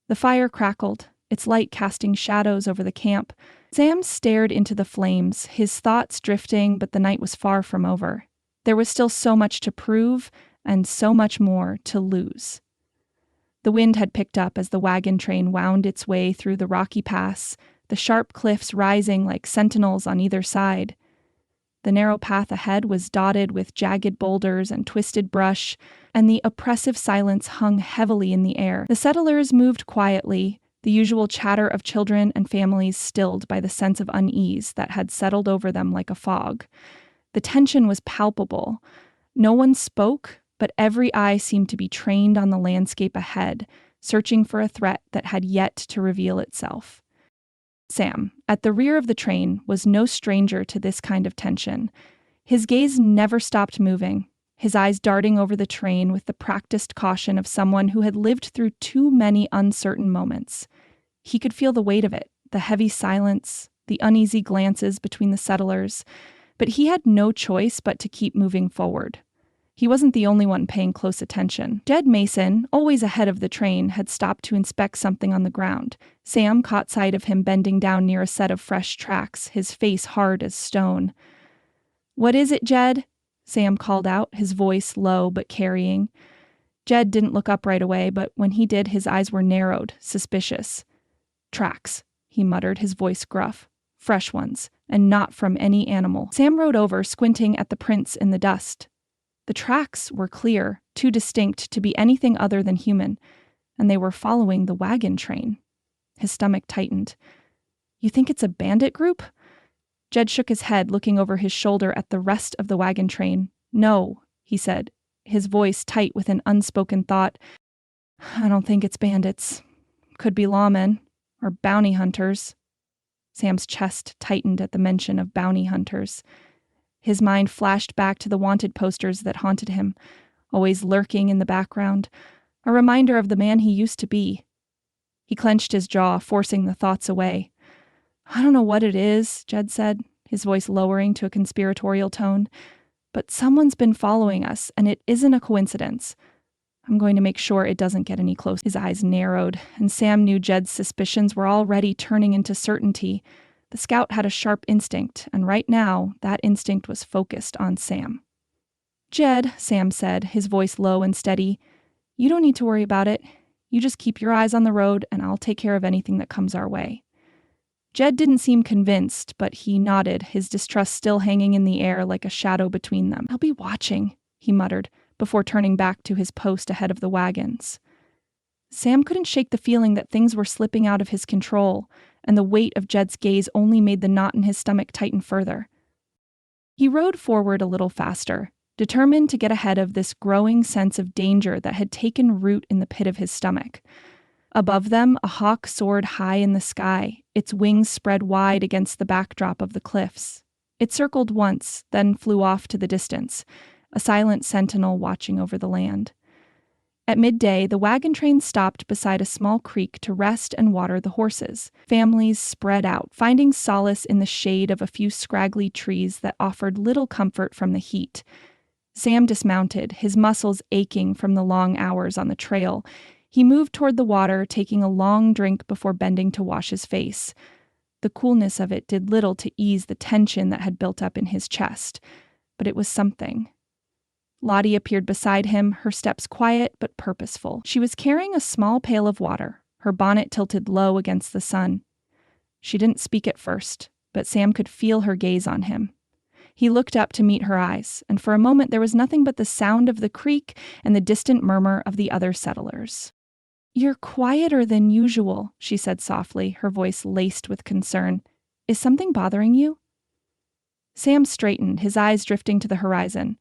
Speaker 1: The fire crackled, its light casting shadows over the camp. Sam stared into the flames, his thoughts drifting, but the night was far from over. There was still so much to prove, and so much more to lose. The wind had picked up as the wagon train wound its way through the rocky pass, the sharp cliffs rising like sentinels on either side. The narrow path ahead was dotted with jagged boulders and twisted brush, and the oppressive silence hung heavily in the air. The settlers moved quietly, the usual chatter of children and families stilled by the sense of unease that had settled over them like a fog. The tension was palpable. No one spoke, but every eye seemed to be trained on the landscape ahead, searching for a threat that had yet to reveal itself. Sam, at the rear of the train, was no stranger to this kind of tension. His gaze never stopped moving, his eyes darting over the train with the practiced caution of someone who had lived through too many uncertain moments. He could feel the weight of it, the heavy silence, the uneasy glances between the settlers, but he had no choice but to keep moving forward. He wasn't the only one paying close attention. Jed Mason, always ahead of the train, had stopped to inspect something on the ground. Sam caught sight of him bending down near a set of fresh tracks, his face hard as stone. "What is it, Jed?" Sam called out, his voice low but carrying. Jed didn't look up right away, but when he did, his eyes were narrowed, suspicious. "Tracks," he muttered, his voice gruff. "Fresh ones, and not from any animal." Sam rode over, squinting at the prints in the dust. The tracks were clear, too distinct to be anything other than human, and they were following the wagon train. His stomach tightened. "You think it's a bandit group?" Jed shook his head, looking over his shoulder at the rest of the wagon train. "No," he said, his voice tight with an unspoken thought. "I don't think it's bandits. Could be lawmen, or bounty hunters." Sam's chest tightened at the mention of bounty hunters. His mind flashed back to the wanted posters that haunted him, always lurking in the background, a reminder of the man he used to be. He clenched his jaw, forcing the thoughts away. "I don't know what it is," Jed said, his voice lowering to a conspiratorial tone, "but someone's been following us, and it isn't a coincidence. I'm going to make sure it doesn't get any closer." His eyes narrowed, and Sam knew Jed's suspicions were already turning into certainty. The scout had a sharp instinct, and right now, that instinct was focused on Sam. "Jed," Sam said, his voice low and steady, "you don't need to worry about it. You just keep your eyes on the road, and I'll take care of anything that comes our way." Jed didn't seem convinced, but he nodded, his distrust still hanging in the air like a shadow between them. "I'll be watching," he muttered, before turning back to his post ahead of the wagons. Sam couldn't shake the feeling that things were slipping out of his control, and the weight of Jed's gaze only made the knot in his stomach tighten further. He rode forward a little faster, determined to get ahead of this growing sense of danger that had taken root in the pit of his stomach. Above them, a hawk soared high in the sky, its wings spread wide against the backdrop of the cliffs. It circled once, then flew off to the distance, a silent sentinel watching over the land. At midday, the wagon train stopped beside a small creek to rest and water the horses. Families spread out, finding solace in the shade of a few scraggly trees that offered little comfort from the heat. Sam dismounted, his muscles aching from the long hours on the trail. He moved toward the water, taking a long drink before bending to wash his face. The coolness of it did little to ease the tension that had built up in his chest, but it was something. Lottie appeared beside him, her steps quiet but purposeful. She was carrying a small pail of water, her bonnet tilted low against the sun. She didn't speak at first, but Sam could feel her gaze on him. He looked up to meet her eyes, and for a moment there was nothing but the sound of the creek and the distant murmur of the other settlers. "You're quieter than usual," she said softly, her voice laced with concern. "Is something bothering you?" Sam straightened, his eyes drifting to the horizon.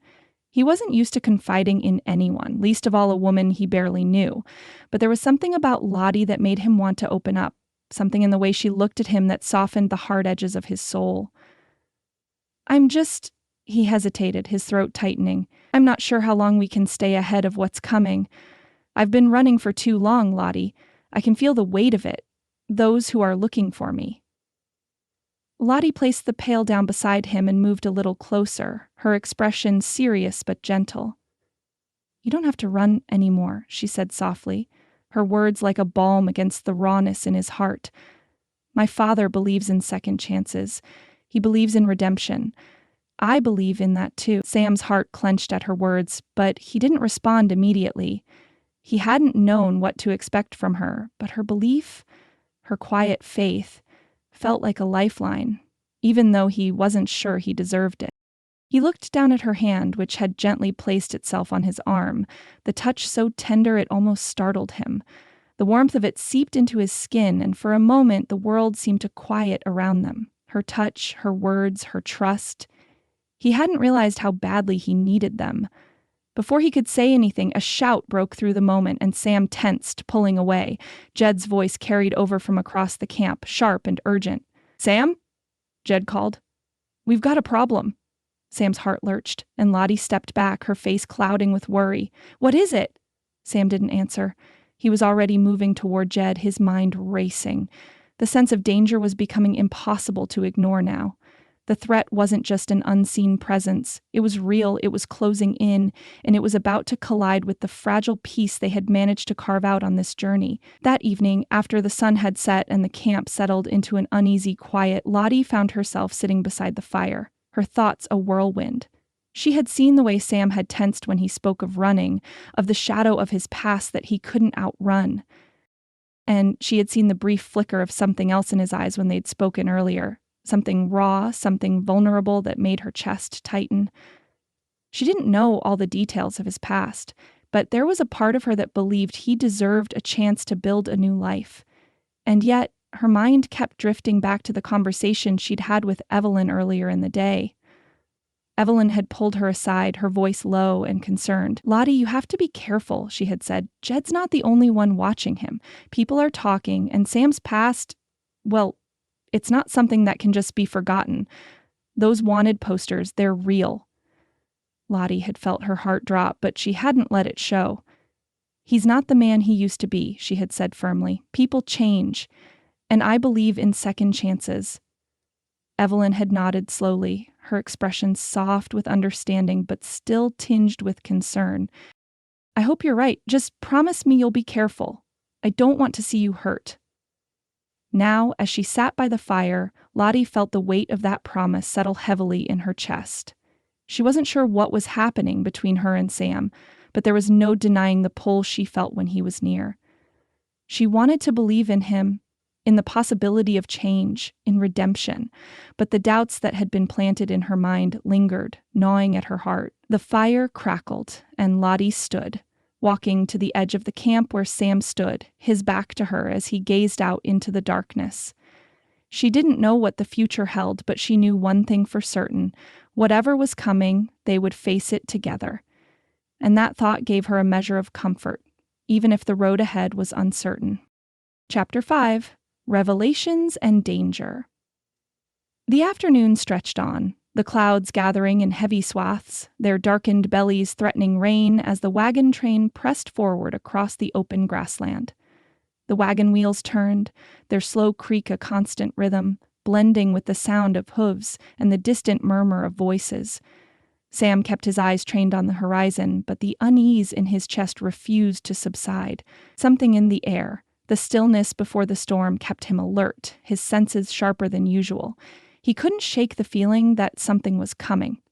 Speaker 1: He wasn't used to confiding in anyone, least of all a woman he barely knew, but there was something about Lottie that made him want to open up, something in the way she looked at him that softened the hard edges of his soul. He hesitated, his throat tightening. "I'm not sure how long we can stay ahead of what's coming. I've been running for too long, Lottie. I can feel the weight of it. Those who are looking for me." Lottie placed the pail down beside him and moved a little closer, her expression serious but gentle. "You don't have to run anymore," she said softly, her words like a balm against the rawness in his heart. "My father believes in second chances. He believes in redemption. I believe in that too." Sam's heart clenched at her words, but he didn't respond immediately. He hadn't known what to expect from her, but her belief, her quiet faith, felt like a lifeline, even though he wasn't sure he deserved it. He looked down at her hand, which had gently placed itself on his arm, the touch so tender it almost startled him. The warmth of it seeped into his skin, and for a moment the world seemed to quiet around them. Her touch, her words, her trust. He hadn't realized how badly he needed them. Before he could say anything, a shout broke through the moment, and Sam tensed, pulling away. Jed's voice carried over from across the camp, sharp and urgent. "Sam?" Jed called. "We've got a problem." Sam's heart lurched, and Lottie stepped back, her face clouding with worry. "What is it?" Sam didn't answer. He was already moving toward Jed, his mind racing. The sense of danger was becoming impossible to ignore now. The threat wasn't just an unseen presence. It was real, it was closing in, and it was about to collide with the fragile peace they had managed to carve out on this journey. That evening, after the sun had set and the camp settled into an uneasy quiet, Lottie found herself sitting beside the fire, her thoughts a whirlwind. She had seen the way Sam had tensed when he spoke of running, of the shadow of his past that he couldn't outrun. And she had seen the brief flicker of something else in his eyes when they'd spoken earlier. Something raw, something vulnerable that made her chest tighten. She didn't know all the details of his past, but there was a part of her that believed he deserved a chance to build a new life. And yet, her mind kept drifting back to the conversation she'd had with Evelyn earlier in the day. Evelyn had pulled her aside, her voice low and concerned. "Lottie, you have to be careful," she had said. "Jed's not the only one watching him. People are talking, and Sam's past, well, it's not something that can just be forgotten. Those wanted posters, they're real." Lottie had felt her heart drop, but she hadn't let it show. "He's not the man he used to be," she had said firmly. "People change, and I believe in second chances." Evelyn had nodded slowly, her expression soft with understanding but still tinged with concern. "I hope you're right. Just promise me you'll be careful. I don't want to see you hurt." Now, as she sat by the fire, Lottie felt the weight of that promise settle heavily in her chest. She wasn't sure what was happening between her and Sam, but there was no denying the pull she felt when he was near. She wanted to believe in him, in the possibility of change, in redemption, but the doubts that had been planted in her mind lingered, gnawing at her heart. The fire crackled, and Lottie stood, walking to the edge of the camp where Sam stood, his back to her as he gazed out into the darkness. She didn't know what the future held, but she knew one thing for certain. Whatever was coming, they would face it together. And that thought gave her a measure of comfort, even if the road ahead was uncertain. Chapter 5: Revelations and Danger. The afternoon stretched on, the clouds gathering in heavy swaths, their darkened bellies threatening rain as the wagon train pressed forward across the open grassland. The wagon wheels turned, their slow creak a constant rhythm, blending with the sound of hooves and the distant murmur of voices. Sam kept his eyes trained on the horizon, but the unease in his chest refused to subside. Something in the air, the stillness before the storm, kept him alert, his senses sharper than usual. He couldn't shake the feeling that something was coming.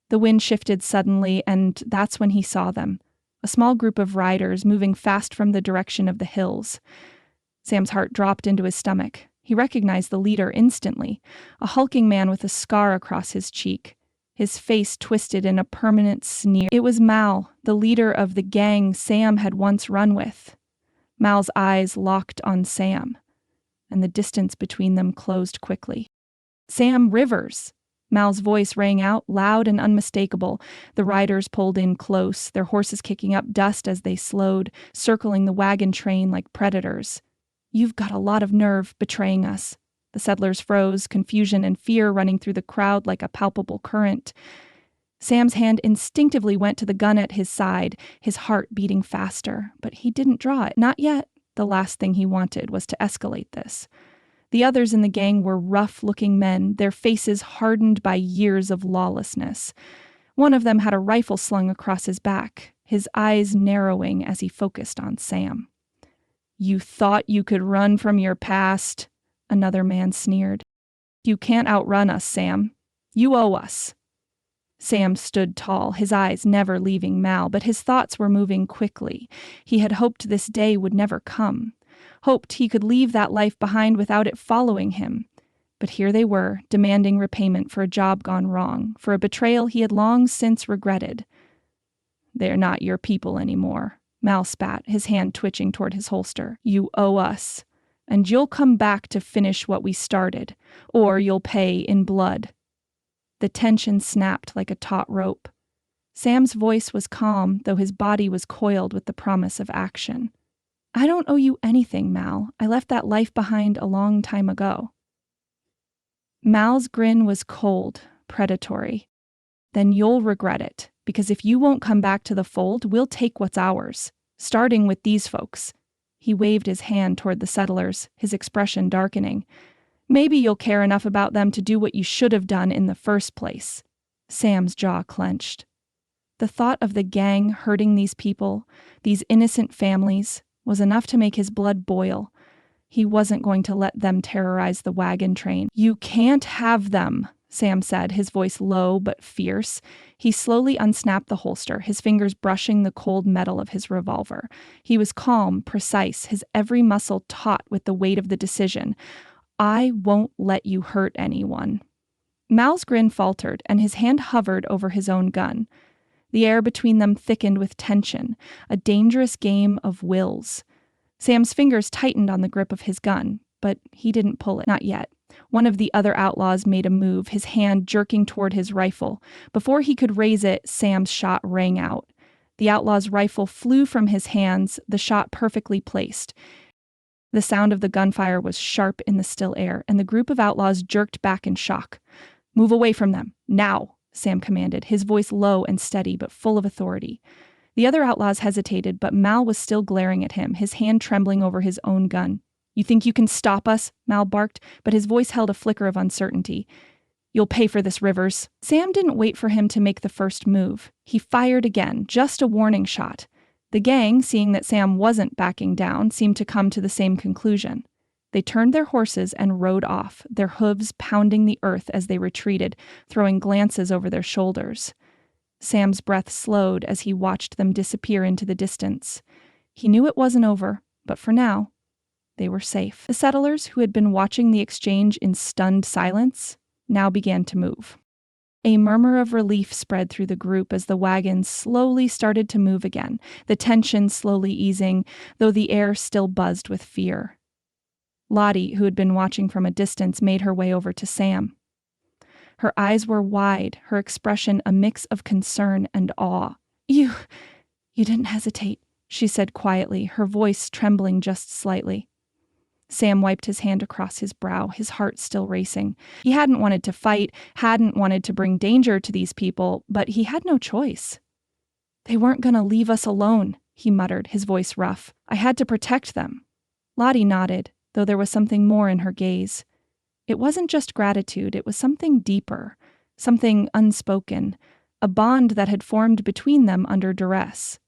Speaker 1: The wind shifted suddenly, and that's when he saw them. A small group of riders moving fast from the direction of the hills. Sam's heart dropped into his stomach. He recognized the leader instantly, a hulking man with a scar across his cheek, his face twisted in a permanent sneer. It was Mal, the leader of the gang Sam had once run with. Mal's eyes locked on Sam, and the distance between them closed quickly. "Sam Rivers!" Mal's voice rang out, loud and unmistakable. The riders pulled in close, their horses kicking up dust as they slowed, circling the wagon train like predators. "You've got a lot of nerve, betraying us." The settlers froze, confusion and fear running through the crowd like a palpable current. Sam's hand instinctively went to the gun at his side, his heart beating faster, but he didn't draw it. Not yet. The last thing he wanted was to escalate this. The others in the gang were rough-looking men, their faces hardened by years of lawlessness. One of them had a rifle slung across his back, his eyes narrowing as he focused on Sam. "You thought you could run from your past?" Another man sneered. "You can't outrun us, Sam. You owe us." Sam stood tall, his eyes never leaving Mal, but his thoughts were moving quickly. He had hoped this day would never come. Hoped he could leave that life behind without it following him. But here they were, demanding repayment for a job gone wrong, for a betrayal he had long since regretted. "They're not your people anymore," Mal spat, his hand twitching toward his holster. "You owe us, and you'll come back to finish what we started, or you'll pay in blood." The tension snapped like a taut rope. Sam's voice was calm, though his body was coiled with the promise of action. "I don't owe you anything, Mal. I left that life behind a long time ago." Mal's grin was cold, predatory. "Then you'll regret it, because if you won't come back to the fold, we'll take what's ours, starting with these folks." He waved his hand toward the settlers, his expression darkening. Maybe you'll care enough about them to do what you should have done in the first place. Sam's jaw clenched. The thought of the gang hurting these people, these innocent families, was enough to make his blood boil. He wasn't going to let them terrorize the wagon train. You can't have them, Sam said, his voice low but fierce. He slowly unsnapped the holster, his fingers brushing the cold metal of his revolver. He was calm, precise, his every muscle taut with the weight of the decision. I won't let you hurt anyone. Mal's grin faltered, and his hand hovered over his own gun. The air between them thickened with tension, a dangerous game of wills. Sam's fingers tightened on the grip of his gun, but he didn't pull it, not yet. One of the other outlaws made a move, his hand jerking toward his rifle. Before he could raise it, Sam's shot rang out. The outlaw's rifle flew from his hands, the shot perfectly placed. The sound of the gunfire was sharp in the still air, and the group of outlaws jerked back in shock. Move away from them, now, Sam commanded, his voice low and steady but full of authority. The other outlaws hesitated, but Mal was still glaring at him, his hand trembling over his own gun. You think you can stop us? Mal barked, but his voice held a flicker of uncertainty. You'll pay for this, Rivers. Sam didn't wait for him to make the first move. He fired again, just a warning shot. The gang, seeing that Sam wasn't backing down, seemed to come to the same conclusion. They turned their horses and rode off, their hooves pounding the earth as they retreated, throwing glances over their shoulders. Sam's breath slowed as he watched them disappear into the distance. He knew it wasn't over, but for now, they were safe. The settlers, who had been watching the exchange in stunned silence, now began to move. A murmur of relief spread through the group as the wagons slowly started to move again, the tension slowly easing, though the air still buzzed with fear. Lottie, who had been watching from a distance, made her way over to Sam. Her eyes were wide, her expression a mix of concern and awe. You didn't hesitate, she said quietly, her voice trembling just slightly. Sam wiped his hand across his brow, his heart still racing. He hadn't wanted to fight, hadn't wanted to bring danger to these people, but he had no choice. They weren't going to leave us alone, he muttered, his voice rough. I had to protect them. Lottie nodded, though there was something more in her gaze. It wasn't just gratitude, it was something deeper, something unspoken, a bond that had formed between them under duress.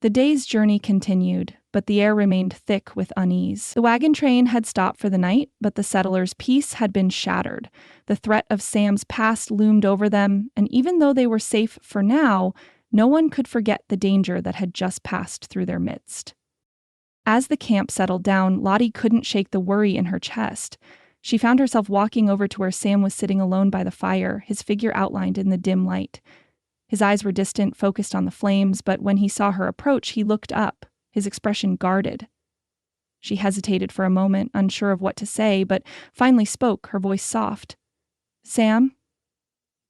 Speaker 1: The day's journey continued, but the air remained thick with unease. The wagon train had stopped for the night, but the settlers' peace had been shattered. The threat of Sam's past loomed over them, and even though they were safe for now, no one could forget the danger that had just passed through their midst. As the camp settled down, Lottie couldn't shake the worry in her chest. She found herself walking over to where Sam was sitting alone by the fire, his figure outlined in the dim light. His eyes were distant, focused on the flames, but when he saw her approach, he looked up, his expression guarded. She hesitated for a moment, unsure of what to say, but finally spoke, her voice soft. Sam,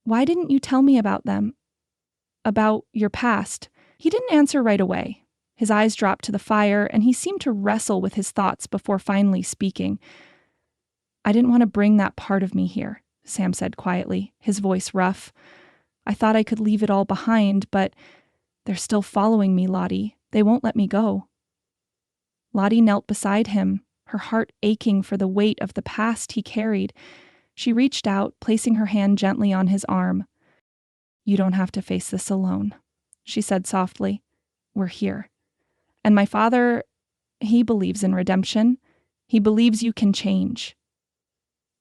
Speaker 1: why didn't you tell me about them? About your past? He didn't answer right away. His eyes dropped to the fire, and he seemed to wrestle with his thoughts before finally speaking. I didn't want to bring that part of me here, Sam said quietly, his voice rough. I thought I could leave it all behind, but they're still following me, Lottie. They won't let me go. Lottie knelt beside him, her heart aching for the weight of the past he carried. She reached out, placing her hand gently on his arm. You don't have to face this alone, she said softly. We're here. And my father, he believes in redemption. He believes you can change.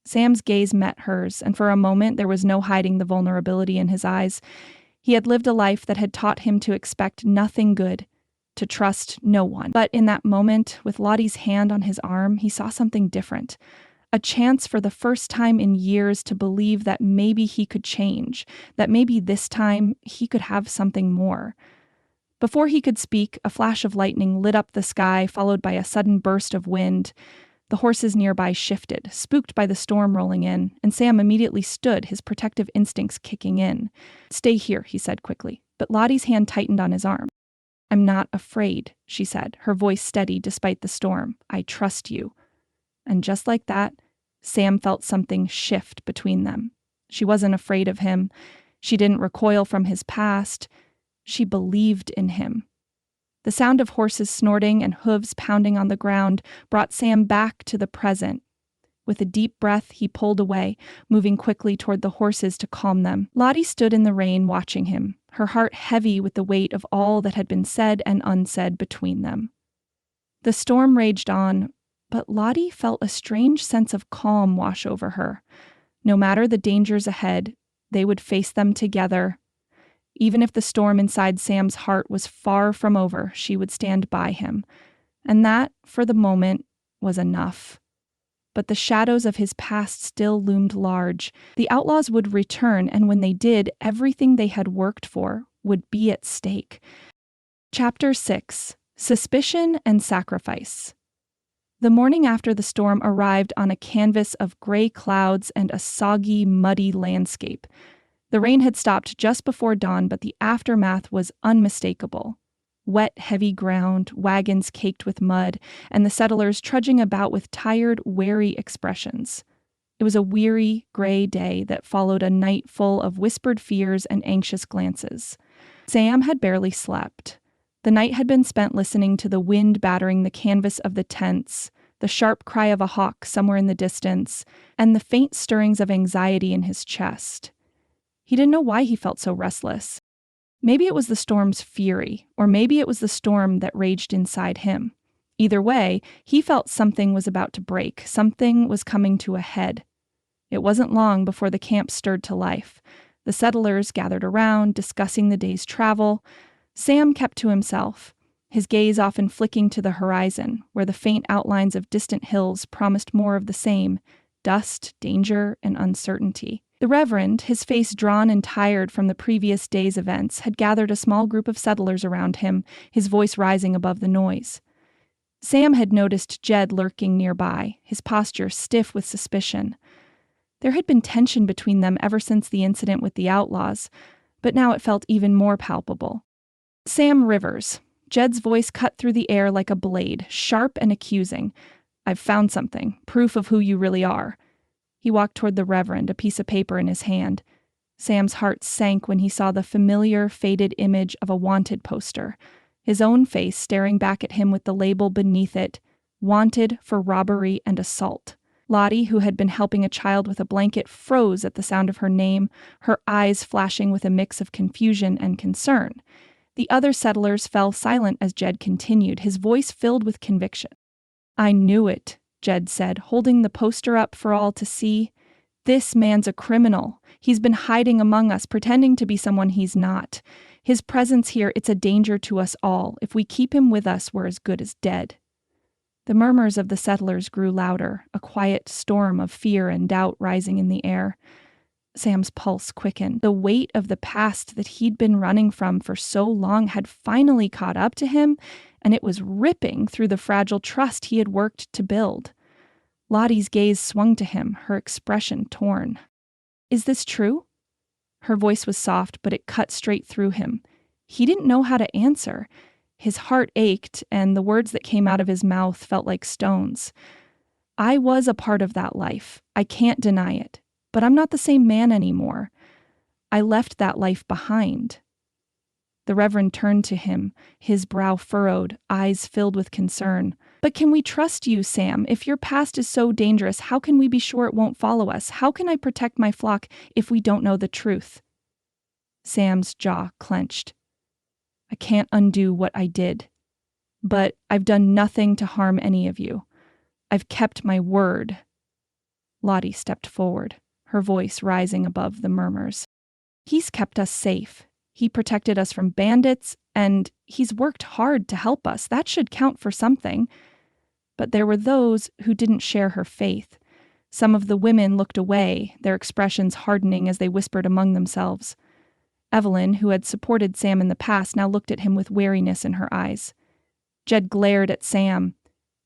Speaker 1: Sam's gaze met hers, and for a moment there was no hiding the vulnerability in his eyes. He had lived a life that had taught him to expect nothing good, to trust no one. But in that moment, with Lottie's hand on his arm, he saw something different. A chance for the first time in years to believe that maybe he could change, that maybe this time he could have something more. Before he could speak, a flash of lightning lit up the sky, followed by a sudden burst of wind. The horses nearby shifted, spooked by the storm rolling in, and Sam immediately stood, his protective instincts kicking in. Stay here, he said quickly, but Lottie's hand tightened on his arm. I'm not afraid, she said, her voice steady despite the storm. I trust you. And just like that, Sam felt something shift between them. She wasn't afraid of him. She didn't recoil from his past. She believed in him. The sound of horses snorting and hooves pounding on the ground brought Sam back to the present. With a deep breath, he pulled away, moving quickly toward the horses to calm them. Lottie stood in the rain watching him, her heart heavy with the weight of all that had been said and unsaid between them. The storm raged on, but Lottie felt a strange sense of calm wash over her. No matter the dangers ahead, they would face them together. Even if the storm inside Sam's heart was far from over, she would stand by him. And that, for the moment, was enough. But the shadows of his past still loomed large. The outlaws would return, and when they did, everything they had worked for would be at stake. Chapter 6: Suspicion and Sacrifice. The morning after the storm arrived on a canvas of gray clouds and a soggy, muddy landscape. The rain had stopped just before dawn, but the aftermath was unmistakable. Wet, heavy ground, wagons caked with mud, and the settlers trudging about with tired, wary expressions. It was a weary, gray day that followed a night full of whispered fears and anxious glances. Sam had barely slept. The night had been spent listening to the wind battering the canvas of the tents, the sharp cry of a hawk somewhere in the distance, and the faint stirrings of anxiety in his chest. He didn't know why he felt so restless. Maybe it was the storm's fury, or maybe it was the storm that raged inside him. Either way, he felt something was about to break, something was coming to a head. It wasn't long before the camp stirred to life. The settlers gathered around, discussing the day's travel. Sam kept to himself, his gaze often flicking to the horizon, where the faint outlines of distant hills promised more of the same: dust, danger, and uncertainty. The Reverend, his face drawn and tired from the previous day's events, had gathered a small group of settlers around him, his voice rising above the noise. Sam had noticed Jed lurking nearby, his posture stiff with suspicion. There had been tension between them ever since the incident with the outlaws, but now it felt even more palpable. "Sam Rivers." Jed's voice cut through the air like a blade, sharp and accusing. "I've found something, proof of who you really are." He walked toward the Reverend, a piece of paper in his hand. Sam's heart sank when he saw the familiar, faded image of a wanted poster, his own face staring back at him with the label beneath it, "Wanted for robbery and assault." Lottie, who had been helping a child with a blanket, froze at the sound of her name, her eyes flashing with a mix of confusion and concern. The other settlers fell silent as Jed continued, his voice filled with conviction. "I knew it," Jed said, holding the poster up for all to see. "This man's a criminal. He's been hiding among us, pretending to be someone he's not. His presence here, it's a danger to us all. If we keep him with us, we're as good as dead." The murmurs of the settlers grew louder, a quiet storm of fear and doubt rising in the air. Sam's pulse quickened. The weight of the past that he'd been running from for so long had finally caught up to him, and it was ripping through the fragile trust he had worked to build. Lottie's gaze swung to him, her expression torn. "Is this true?" Her voice was soft, but it cut straight through him. He didn't know how to answer. His heart ached, and the words that came out of his mouth felt like stones. "I was a part of that life. I can't deny it. But I'm not the same man anymore. I left that life behind." The Reverend turned to him, his brow furrowed, eyes filled with concern. "But can we trust you, Sam? If your past is so dangerous, how can we be sure it won't follow us? How can I protect my flock if we don't know the truth?" Sam's jaw clenched. "I can't undo what I did. But I've done nothing to harm any of you. I've kept my word." Lottie stepped forward, her voice rising above the murmurs. "He's kept us safe. He protected us from bandits, and he's worked hard to help us. That should count for something." But there were those who didn't share her faith. Some of the women looked away, their expressions hardening as they whispered among themselves. Evelyn, who had supported Sam in the past, now looked at him with wariness in her eyes. Jed glared at Sam.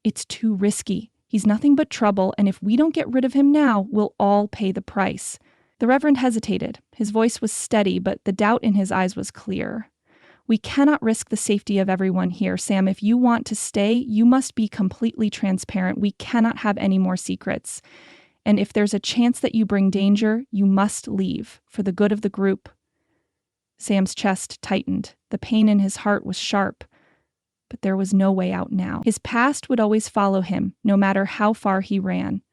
Speaker 1: "It's too risky. He's nothing but trouble, and if we don't get rid of him now, we'll all pay the price." The Reverend hesitated. His voice was steady, but the doubt in his eyes was clear. "We cannot risk the safety of everyone here, Sam. If you want to stay, you must be completely transparent. We cannot have any more secrets. And if there's a chance that you bring danger, you must leave, for the good of the group." Sam's chest tightened. The pain in his heart was sharp. but there was no way out now. His past would always follow him, no matter how far he ran.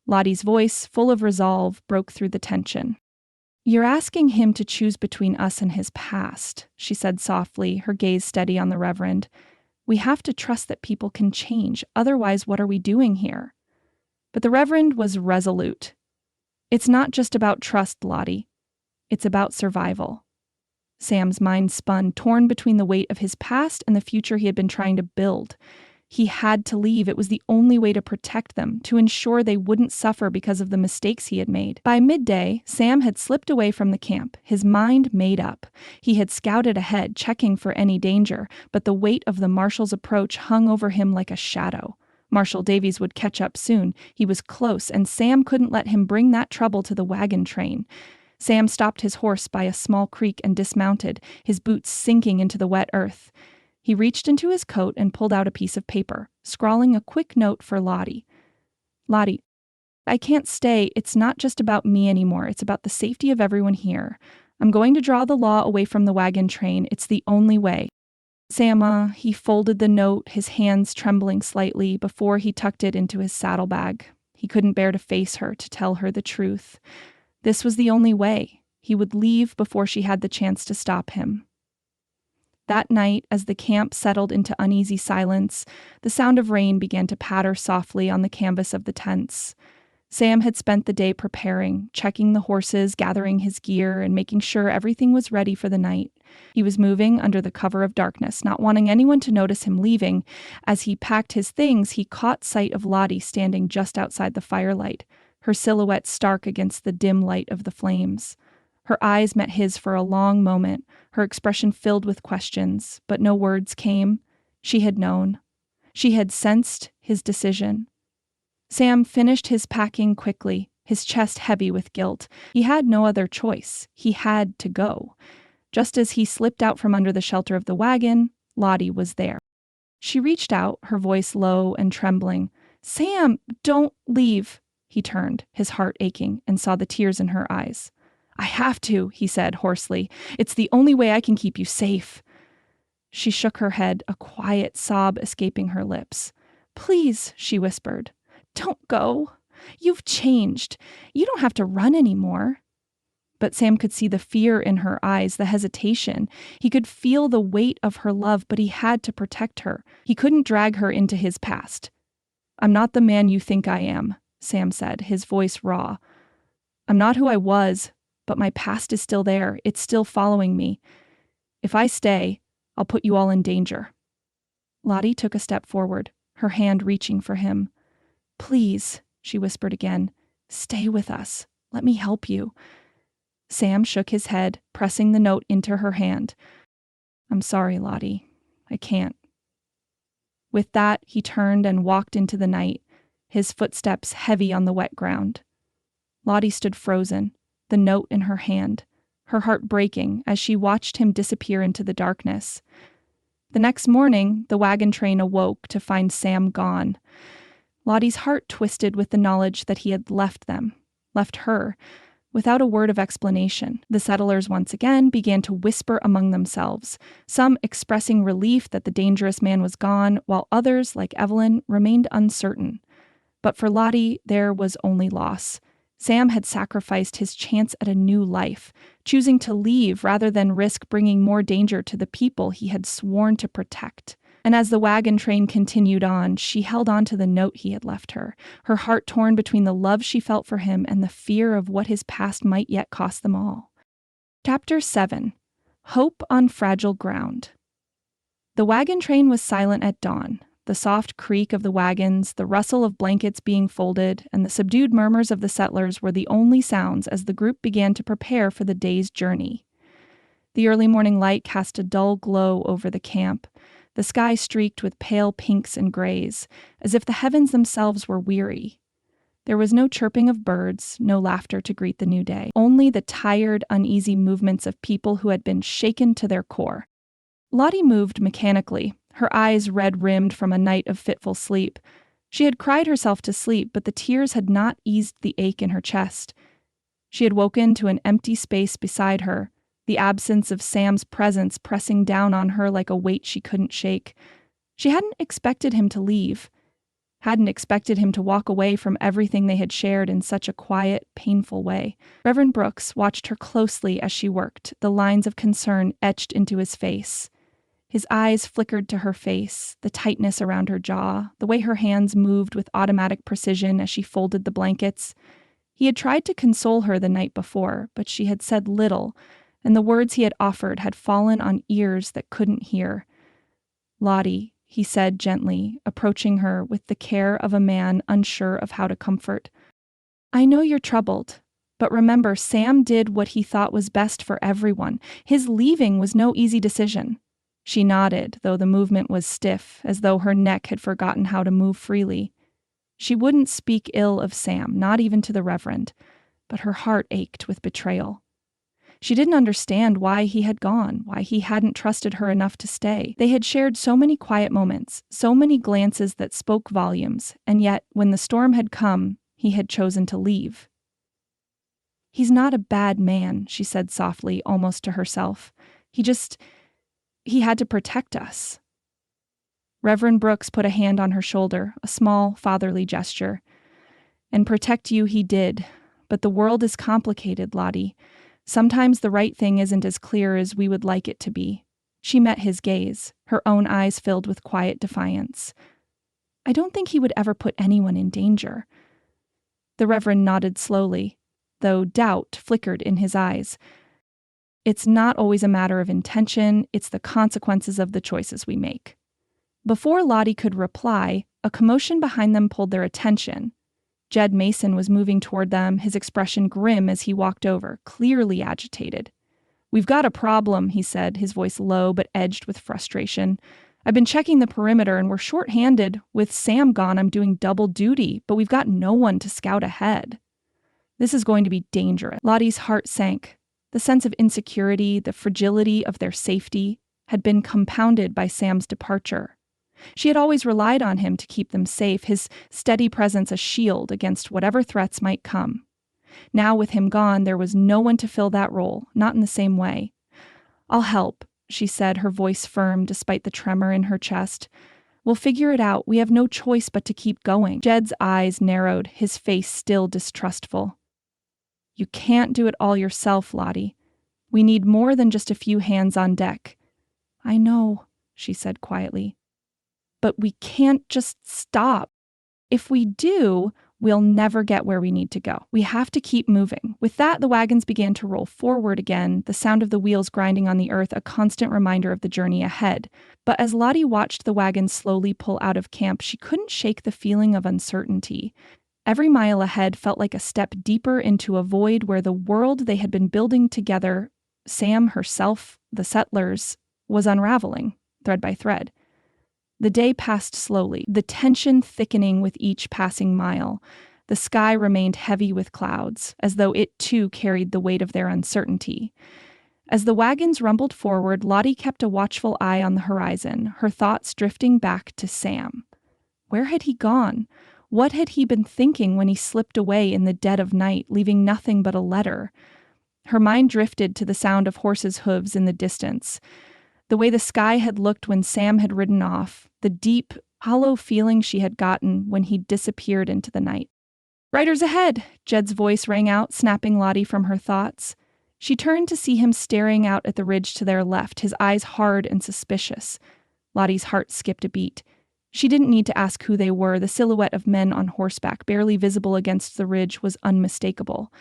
Speaker 1: Lottie's voice, full of resolve, broke through the tension. "You're asking him to choose between us and his past," she said softly, her gaze steady on the Reverend. "We have to trust that people can change, otherwise what are we doing here?" But the Reverend was resolute. "It's not just about trust, Lottie. It's about survival." Sam's mind spun, torn between the weight of his past and the future he had been trying to build. He had to leave. It was the only way to protect them, to ensure they wouldn't suffer because of the mistakes he had made. By midday, Sam had slipped away from the camp, his mind made up. He had scouted ahead, checking for any danger, but the weight of the marshal's approach hung over him like a shadow. Marshal Davies would catch up soon. He was close, and Sam couldn't let him bring that trouble to the wagon train. Sam stopped his horse by a small creek and dismounted, his boots sinking into the wet earth. He reached into his coat and pulled out a piece of paper, scrawling a quick note for Lottie. "Lottie, I can't stay. It's not just about me anymore. It's about the safety of everyone here. I'm going to draw the law away from the wagon train. It's the only way." Sam, he folded the note, his hands trembling slightly, before he tucked it into his saddlebag. He couldn't bear to face her, to tell her the truth. This was the only way. He would leave before she had the chance to stop him. That night, as the camp settled into uneasy silence, the sound of rain began to patter softly on the canvas of the tents. Sam had spent the day preparing, checking the horses, gathering his gear, and making sure everything was ready for the night. He was moving under the cover of darkness, not wanting anyone to notice him leaving. As he packed his things, he caught sight of Lottie standing just outside the firelight, her silhouette stark against the dim light of the flames. Her eyes met his for a long moment, her expression filled with questions, but no words came. She had known. She had sensed his decision. Sam finished his packing quickly, his chest heavy with guilt. He had no other choice. He had to go. Just as he slipped out from under the shelter of the wagon, Lottie was there. She reached out, her voice low and trembling. "Sam, don't leave." He turned, his heart aching, and saw the tears in her eyes. "I have to," he said hoarsely. "It's the only way I can keep you safe." She shook her head, a quiet sob escaping her lips. "Please," she whispered, "don't go. You've changed. You don't have to run anymore." But Sam could see the fear in her eyes, the hesitation. He could feel the weight of her love, but he had to protect her. He couldn't drag her into his past. "I'm not the man you think I am," Sam said, his voice raw. "I'm not who I was, but my past is still there. It's still following me. If I stay, I'll put you all in danger." Lottie took a step forward, her hand reaching for him. "Please," she whispered again, "stay with us. Let me help you." Sam shook his head, pressing the note into her hand. "I'm sorry, Lottie. I can't." With that, he turned and walked into the night, his footsteps heavy on the wet ground. Lottie stood frozen, the note in her hand, her heart breaking as she watched him disappear into the darkness. The next morning, the wagon train awoke to find Sam gone. Lottie's heart twisted with the knowledge that he had left them, left her, without a word of explanation. The settlers once again began to whisper among themselves, some expressing relief that the dangerous man was gone, while others, like Evelyn, remained uncertain. But for Lottie, there was only loss. Sam had sacrificed his chance at a new life, choosing to leave rather than risk bringing more danger to the people he had sworn to protect. And as the wagon train continued on, she held on to the note he had left her, her heart torn between the love she felt for him and the fear of what his past might yet cost them all. Chapter 7. Hope on Fragile Ground. The wagon train was silent at dawn. The soft creak of the wagons, the rustle of blankets being folded, and the subdued murmurs of the settlers were the only sounds as the group began to prepare for the day's journey. The early morning light cast a dull glow over the camp, the sky streaked with pale pinks and grays, as if the heavens themselves were weary. There was no chirping of birds, no laughter to greet the new day, only the tired, uneasy movements of people who had been shaken to their core. Lottie moved mechanically, her eyes red-rimmed from a night of fitful sleep. She had cried herself to sleep, but the tears had not eased the ache in her chest. She had woken to an empty space beside her, the absence of Sam's presence pressing down on her like a weight she couldn't shake. She hadn't expected him to leave, hadn't expected him to walk away from everything they had shared in such a quiet, painful way. Reverend Brooks watched her closely as she worked, the lines of concern etched into his face. His eyes flickered to her face, the tightness around her jaw, the way her hands moved with automatic precision as she folded the blankets. He had tried to console her the night before, but she had said little, and the words he had offered had fallen on ears that couldn't hear. "Lottie," he said gently, approaching her with the care of a man unsure of how to comfort. "I know you're troubled, but remember, Sam did what he thought was best for everyone. His leaving was no easy decision." She nodded, though the movement was stiff, as though her neck had forgotten how to move freely. She wouldn't speak ill of Sam, not even to the Reverend, but her heart ached with betrayal. She didn't understand why he had gone, why he hadn't trusted her enough to stay. They had shared so many quiet moments, so many glances that spoke volumes, and yet, when the storm had come, he had chosen to leave. "He's not a bad man," she said softly, almost to herself. He had to protect us." Reverend Brooks put a hand on her shoulder, a small, fatherly gesture. "And protect you he did. But the world is complicated, Lottie. Sometimes the right thing isn't as clear as we would like it to be." She met his gaze, her own eyes filled with quiet defiance. "I don't think he would ever put anyone in danger." The Reverend nodded slowly, though doubt flickered in his eyes. "It's not always a matter of intention, it's the consequences of the choices we make." Before Lottie could reply, a commotion behind them pulled their attention. Jed Mason was moving toward them, his expression grim as he walked over, clearly agitated. "We've got a problem," he said, his voice low but edged with frustration. "I've been checking the perimeter and we're short-handed. With Sam gone, I'm doing double duty, but we've got no one to scout ahead. This is going to be dangerous." Lottie's heart sank. The sense of insecurity, the fragility of their safety, had been compounded by Sam's departure. She had always relied on him to keep them safe, his steady presence a shield against whatever threats might come. Now, with him gone, there was no one to fill that role, not in the same way. "I'll help," she said, her voice firm despite the tremor in her chest. "We'll figure it out. We have no choice but to keep going." Jed's eyes narrowed, his face still distrustful. "You can't do it all yourself, Lottie. We need more than just a few hands on deck." "I know," she said quietly. "But we can't just stop. If we do, we'll never get where we need to go. We have to keep moving." With that, the wagons began to roll forward again, the sound of the wheels grinding on the earth a constant reminder of the journey ahead. But as Lottie watched the wagons slowly pull out of camp, she couldn't shake the feeling of uncertainty. Every mile ahead felt like a step deeper into a void where the world they had been building together, Sam, herself, the settlers, was unraveling, thread by thread. The day passed slowly, the tension thickening with each passing mile. The sky remained heavy with clouds, as though it too carried the weight of their uncertainty. As the wagons rumbled forward, Lottie kept a watchful eye on the horizon, her thoughts drifting back to Sam. Where had he gone? What had he been thinking when he slipped away in the dead of night, leaving nothing but a letter? Her mind drifted to the sound of horses' hooves in the distance, the way the sky had looked when Sam had ridden off, the deep, hollow feeling she had gotten when he disappeared into the night. "Riders ahead!" Jed's voice rang out, snapping Lottie from her thoughts. She turned to see him staring out at the ridge to their left, his eyes hard and suspicious. Lottie's heart skipped a beat. She didn't need to ask who they were. The silhouette of men on horseback, barely visible against the ridge, was unmistakable.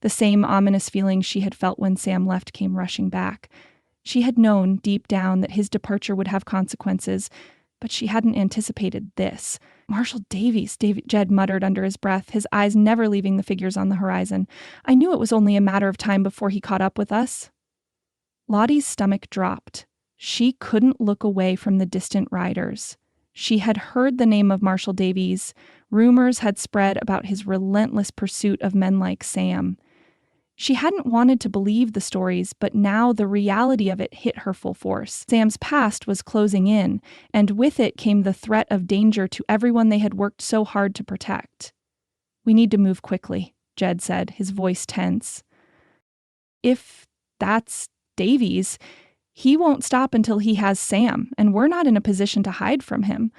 Speaker 1: The same ominous feeling she had felt when Sam left came rushing back. She had known, deep down, that his departure would have consequences, but she hadn't anticipated this. "Marshal Davies," Jed muttered under his breath, his eyes never leaving the figures on the horizon. "I knew it was only a matter of time before he caught up with us." Lottie's stomach dropped. She couldn't look away from the distant riders. She had heard the name of Marshal Davies. Rumors had spread about his relentless pursuit of men like Sam. She hadn't wanted to believe the stories, but now the reality of it hit her full force. Sam's past was closing in, and with it came the threat of danger to everyone they had worked so hard to protect. "We need to move quickly," Jed said, his voice tense. "If that's Davies, He won't stop until he has Sam, and we're not in a position to hide from him."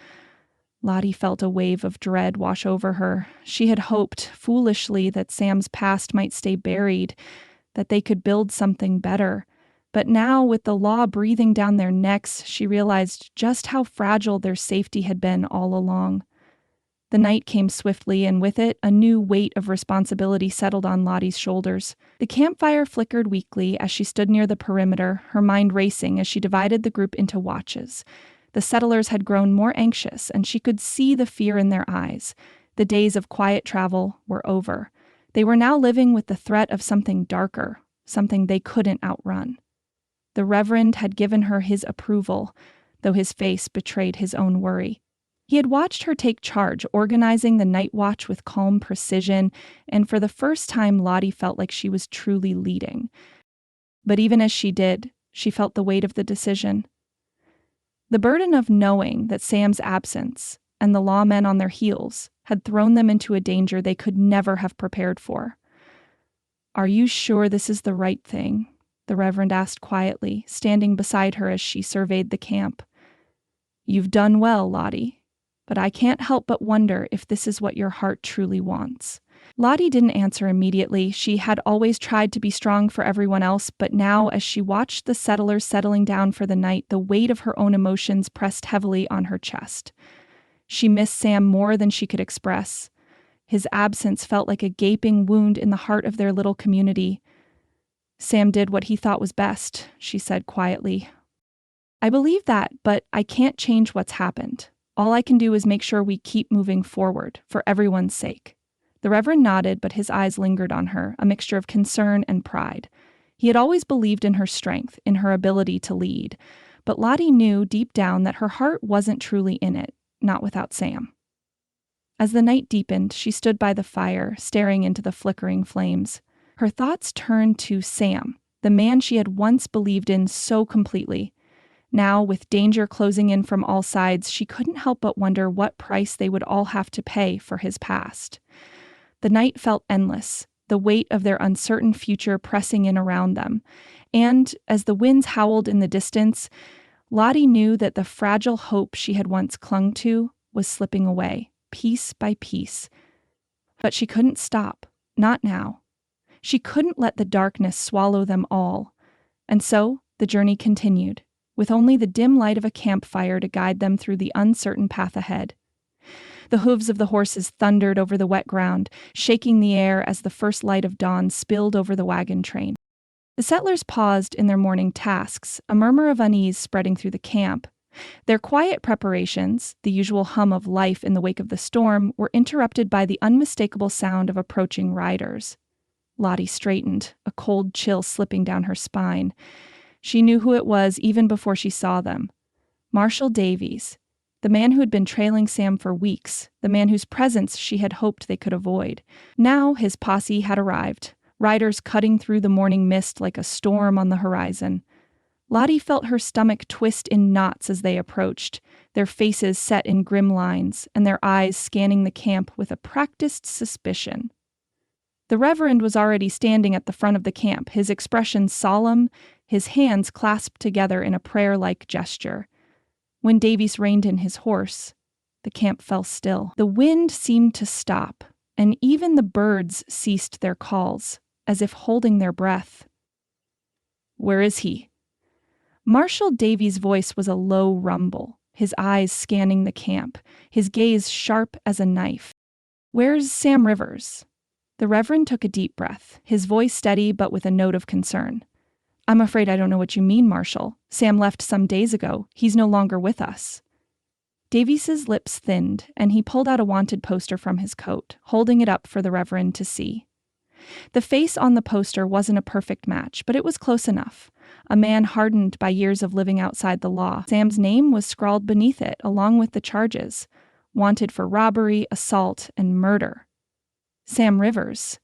Speaker 1: Lottie felt a wave of dread wash over her. She had hoped, foolishly, that Sam's past might stay buried, that they could build something better. But now, with the law breathing down their necks, she realized just how fragile their safety had been all along. The night came swiftly, and with it, a new weight of responsibility settled on Lottie's shoulders. The campfire flickered weakly as she stood near the perimeter, her mind racing as she divided the group into watches. The settlers had grown more anxious, and she could see the fear in their eyes. The days of quiet travel were over. They were now living with the threat of something darker, something they couldn't outrun. The Reverend had given her his approval, though his face betrayed his own worry. He had watched her take charge, organizing the night watch with calm precision, and for the first time Lottie felt like she was truly leading. But even as she did, she felt the weight of the decision. The burden of knowing that Sam's absence, and the lawmen on their heels, had thrown them into a danger they could never have prepared for. "Are you sure this is the right thing?" the Reverend asked quietly, standing beside her as she surveyed the camp. "You've done well, Lottie, but I can't help but wonder if this is what your heart truly wants." Lottie didn't answer immediately. She had always tried to be strong for everyone else, but now, as she watched the settlers settling down for the night, the weight of her own emotions pressed heavily on her chest. She missed Sam more than she could express. His absence felt like a gaping wound in the heart of their little community. "Sam did what he thought was best," she said quietly. "I believe that, but I can't change what's happened. All I can do is make sure we keep moving forward, for everyone's sake." The Reverend nodded, but his eyes lingered on her, a mixture of concern and pride. He had always believed in her strength, in her ability to lead, but Lottie knew deep down that her heart wasn't truly in it, not without Sam. As the night deepened, she stood by the fire, staring into the flickering flames. Her thoughts turned to Sam, the man she had once believed in so completely. Now, with danger closing in from all sides, she couldn't help but wonder what price they would all have to pay for his past. The night felt endless, the weight of their uncertain future pressing in around them. And, as the winds howled in the distance, Lottie knew that the fragile hope she had once clung to was slipping away, piece by piece. But she couldn't stop, not now. She couldn't let the darkness swallow them all. And so, the journey continued, with only the dim light of a campfire to guide them through the uncertain path ahead. The hooves of the horses thundered over the wet ground, shaking the air as the first light of dawn spilled over the wagon train. The settlers paused in their morning tasks, a murmur of unease spreading through the camp. Their quiet preparations, the usual hum of life in the wake of the storm, were interrupted by the unmistakable sound of approaching riders. Lottie straightened, a cold chill slipping down her spine. She knew who it was even before she saw them. Marshal Davies, the man who had been trailing Sam for weeks, the man whose presence she had hoped they could avoid. Now his posse had arrived, riders cutting through the morning mist like a storm on the horizon. Lottie felt her stomach twist in knots as they approached, their faces set in grim lines, and their eyes scanning the camp with a practiced suspicion. The Reverend was already standing at the front of the camp, his expression solemn, his hands clasped together in a prayer-like gesture. When Davies reined in his horse, the camp fell still. The wind seemed to stop, and even the birds ceased their calls, as if holding their breath. "Where is he?" Marshal Davies' voice was a low rumble, his eyes scanning the camp, his gaze sharp as a knife. "Where's Sam Rivers?" The Reverend took a deep breath, his voice steady but with a note of concern. "I'm afraid I don't know what you mean, Marshal. Sam left some days ago. He's no longer with us." Davies's lips thinned, and he pulled out a wanted poster from his coat, holding it up for the Reverend to see. The face on the poster wasn't a perfect match, but it was close enough. A man hardened by years of living outside the law. Sam's name was scrawled beneath it, along with the charges. Wanted for robbery, assault, and murder. "Sam Rivers,"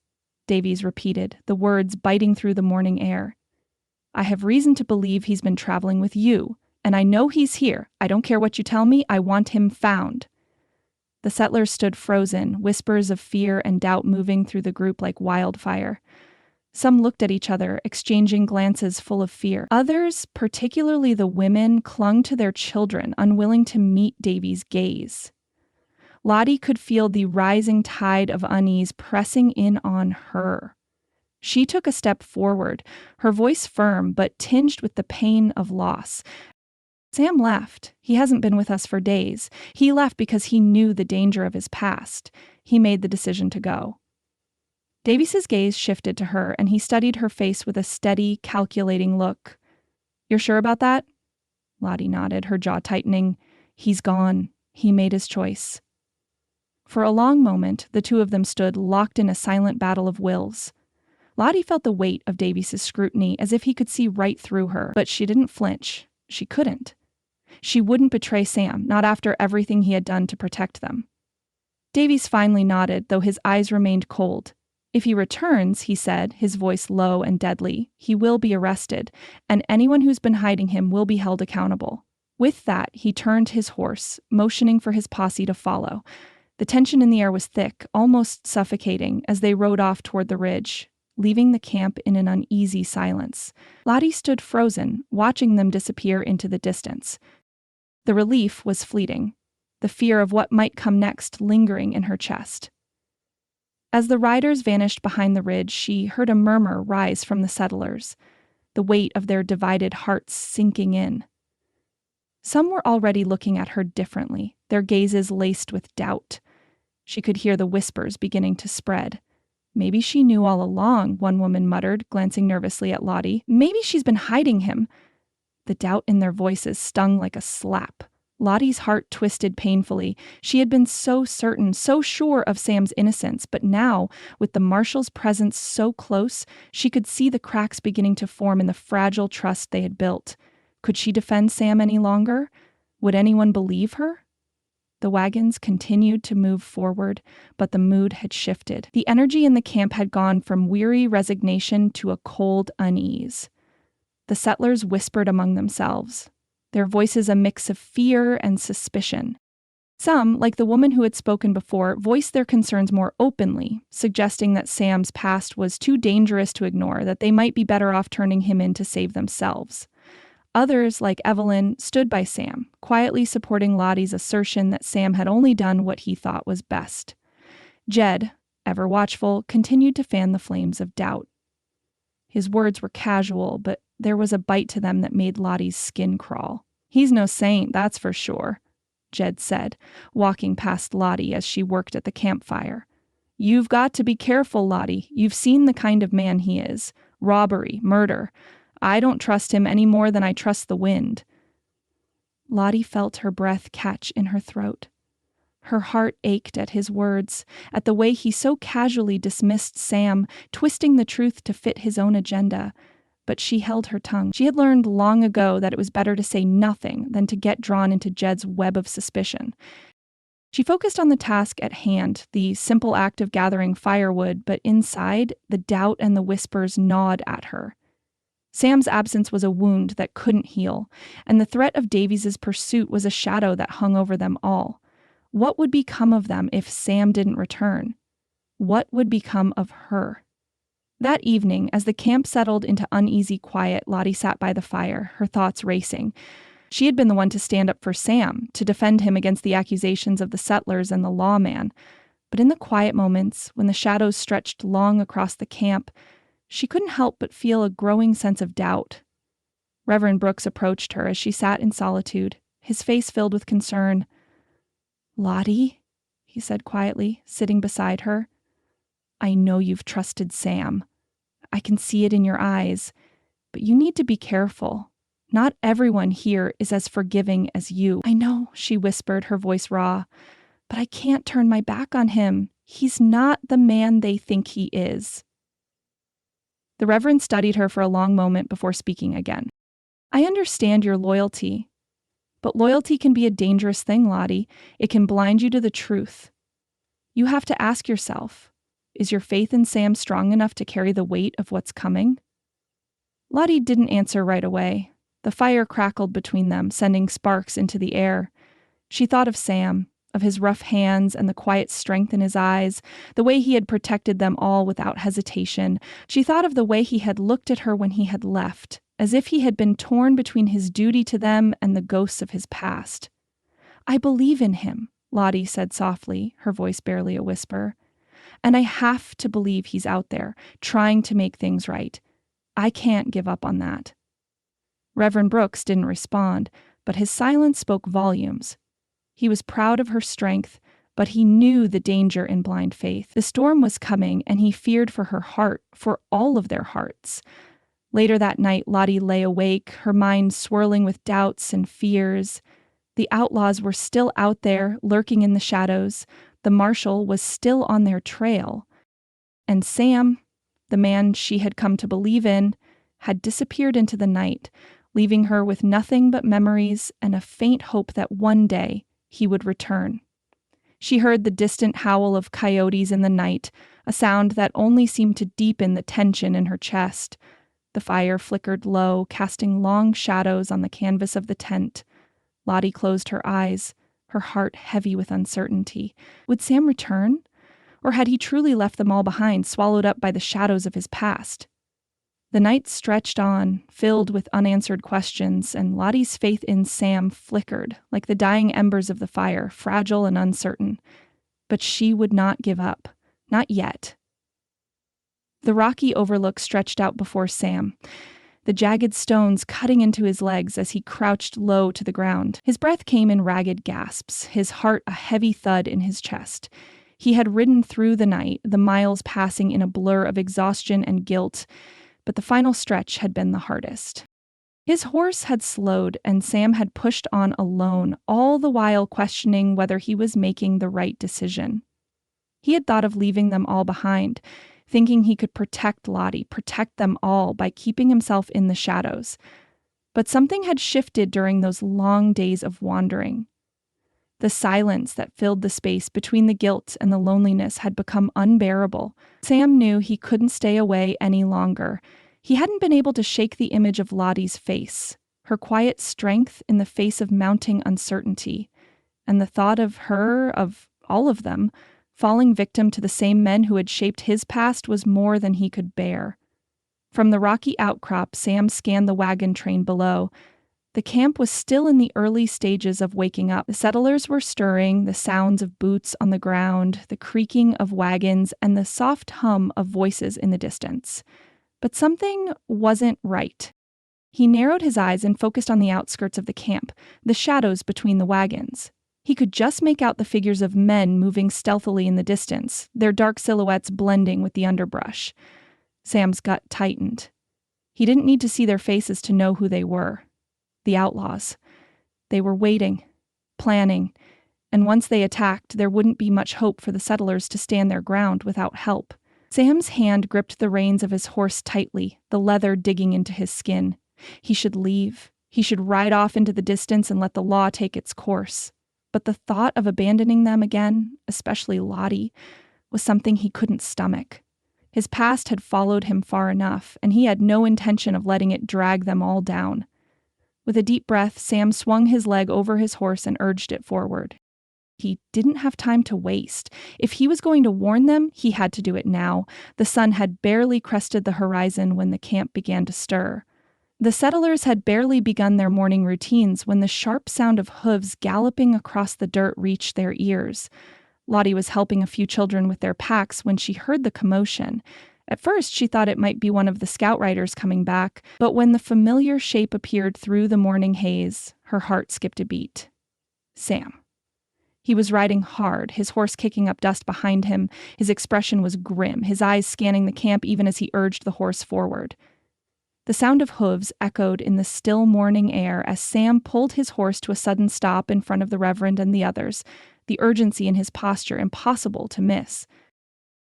Speaker 1: Davies repeated, the words biting through the morning air. "I have reason to believe he's been traveling with you, and I know he's here. I don't care what you tell me, I want him found." The settlers stood frozen, whispers of fear and doubt moving through the group like wildfire. Some looked at each other, exchanging glances full of fear. Others, particularly the women, clung to their children, unwilling to meet Davy's gaze. Lottie could feel the rising tide of unease pressing in on her. She took a step forward, her voice firm but tinged with the pain of loss. Sam left. He hasn't been with us for days. He left because he knew the danger of his past. He made the decision to go. Davies's gaze shifted to her, and he studied her face with a steady, calculating look. "You're sure about that?" Lottie nodded, her jaw tightening. "He's gone. He made his choice." For a long moment, the two of them stood locked in a silent battle of wills. Lottie felt the weight of Davies's scrutiny, as if he could see right through her, but she didn't flinch. She couldn't. She wouldn't betray Sam, not after everything he had done to protect them. Davies finally nodded, though his eyes remained cold. "If he returns," he said, his voice low and deadly, "he will be arrested, and anyone who's been hiding him will be held accountable." With that, he turned his horse, motioning for his posse to follow. The tension in the air was thick, almost suffocating, as they rode off toward the ridge, leaving the camp in an uneasy silence. Lottie stood frozen, watching them disappear into the distance. The relief was fleeting, the fear of what might come next lingering in her chest. As the riders vanished behind the ridge, she heard a murmur rise from the settlers, the weight of their divided hearts sinking in. Some were already looking at her differently, their gazes laced with doubt. She could hear the whispers beginning to spread. "Maybe she knew all along," one woman muttered, glancing nervously at Lottie. "Maybe she's been hiding him." The doubt in their voices stung like a slap. Lottie's heart twisted painfully. She had been so certain, so sure of Sam's innocence, but now, with the marshal's presence so close, she could see the cracks beginning to form in the fragile trust they had built. Could she defend Sam any longer? Would anyone believe her? The wagons continued to move forward, but the mood had shifted. The energy in the camp had gone from weary resignation to a cold unease. The settlers whispered among themselves, their voices a mix of fear and suspicion. Some, like the woman who had spoken before, voiced their concerns more openly, suggesting that Sam's past was too dangerous to ignore, that they might be better off turning him in to save themselves. Others, like Evelyn, stood by Sam, quietly supporting Lottie's assertion that Sam had only done what he thought was best. Jed, ever watchful, continued to fan the flames of doubt. His words were casual, but there was a bite to them that made Lottie's skin crawl. "He's no saint, that's for sure," Jed said, walking past Lottie as she worked at the campfire. "You've got to be careful, Lottie. You've seen the kind of man he is. Robbery, murder. I don't trust him any more than I trust the wind." Lottie felt her breath catch in her throat. Her heart ached at his words, at the way he so casually dismissed Sam, twisting the truth to fit his own agenda. But she held her tongue. She had learned long ago that it was better to say nothing than to get drawn into Jed's web of suspicion. She focused on the task at hand, the simple act of gathering firewood, but inside, the doubt and the whispers gnawed at her. Sam's absence was a wound that couldn't heal, and the threat of Davies's pursuit was a shadow that hung over them all. What would become of them if Sam didn't return? What would become of her? That evening, as the camp settled into uneasy quiet, Lottie sat by the fire, her thoughts racing. She had been the one to stand up for Sam, to defend him against the accusations of the settlers and the lawman. But in the quiet moments, when the shadows stretched long across the camp, she couldn't help but feel a growing sense of doubt. Reverend Brooks approached her as she sat in solitude, his face filled with concern. "Lottie," he said quietly, sitting beside her, "I know you've trusted Sam. I can see it in your eyes, but you need to be careful. Not everyone here is as forgiving as you." "I know," she whispered, her voice raw, "but I can't turn my back on him. He's not the man they think he is." The Reverend studied her for a long moment before speaking again. "I understand your loyalty, but loyalty can be a dangerous thing, Lottie. It can blind you to the truth. You have to ask yourself, is your faith in Sam strong enough to carry the weight of what's coming?" Lottie didn't answer right away. The fire crackled between them, sending sparks into the air. She thought of Sam, of his rough hands and the quiet strength in his eyes, the way he had protected them all without hesitation. She thought of the way he had looked at her when he had left, as if he had been torn between his duty to them and the ghosts of his past. "I believe in him," Lottie said softly, her voice barely a whisper. "And I have to believe he's out there, trying to make things right. I can't give up on that." Reverend Brooks didn't respond, but his silence spoke volumes. He was proud of her strength, but he knew the danger in blind faith. The storm was coming, and he feared for her heart, for all of their hearts. Later that night, Lottie lay awake, her mind swirling with doubts and fears. The outlaws were still out there, lurking in the shadows. The marshal was still on their trail. And Sam, the man she had come to believe in, had disappeared into the night, leaving her with nothing but memories and a faint hope that one day he would return. She heard the distant howl of coyotes in the night, a sound that only seemed to deepen the tension in her chest. The fire flickered low, casting long shadows on the canvas of the tent. Lottie closed her eyes, her heart heavy with uncertainty. Would Sam return? Or had he truly left them all behind, swallowed up by the shadows of his past? The night stretched on, filled with unanswered questions, and Lottie's faith in Sam flickered, like the dying embers of the fire, fragile and uncertain. But she would not give up. Not yet. The rocky overlook stretched out before Sam, the jagged stones cutting into his legs as he crouched low to the ground. His breath came in ragged gasps, his heart a heavy thud in his chest. He had ridden through the night, the miles passing in a blur of exhaustion and guilt, but the final stretch had been the hardest. His horse had slowed, and Sam had pushed on alone, all the while questioning whether he was making the right decision. He had thought of leaving them all behind, thinking he could protect Lottie, protect them all by keeping himself in the shadows. But something had shifted during those long days of wandering. The silence that filled the space between the guilt and the loneliness had become unbearable. Sam knew he couldn't stay away any longer. He hadn't been able to shake the image of Lottie's face, her quiet strength in the face of mounting uncertainty, and the thought of her, of all of them, falling victim to the same men who had shaped his past was more than he could bear. From the rocky outcrop, Sam scanned the wagon train below. The camp was still in the early stages of waking up. The settlers were stirring, the sounds of boots on the ground, the creaking of wagons, and the soft hum of voices in the distance. But something wasn't right. He narrowed his eyes and focused on the outskirts of the camp, the shadows between the wagons. He could just make out the figures of men moving stealthily in the distance, their dark silhouettes blending with the underbrush. Sam's gut tightened. He didn't need to see their faces to know who they were. The outlaws. They were waiting, planning, and once they attacked, there wouldn't be much hope for the settlers to stand their ground without help. Sam's hand gripped the reins of his horse tightly, the leather digging into his skin. He should leave. He should ride off into the distance and let the law take its course. But the thought of abandoning them again, especially Lottie, was something he couldn't stomach. His past had followed him far enough, and he had no intention of letting it drag them all down. With a deep breath, Sam swung his leg over his horse and urged it forward. He didn't have time to waste. If he was going to warn them, he had to do it now. The sun had barely crested the horizon when the camp began to stir. The settlers had barely begun their morning routines when the sharp sound of hooves galloping across the dirt reached their ears. Lottie was helping a few children with their packs when she heard the commotion. At first, she thought it might be one of the scout riders coming back, but when the familiar shape appeared through the morning haze, her heart skipped a beat. Sam. He was riding hard, his horse kicking up dust behind him. His expression was grim, his eyes scanning the camp even as he urged the horse forward. The sound of hooves echoed in the still morning air as Sam pulled his horse to a sudden stop in front of the Reverend and the others, the urgency in his posture impossible to miss.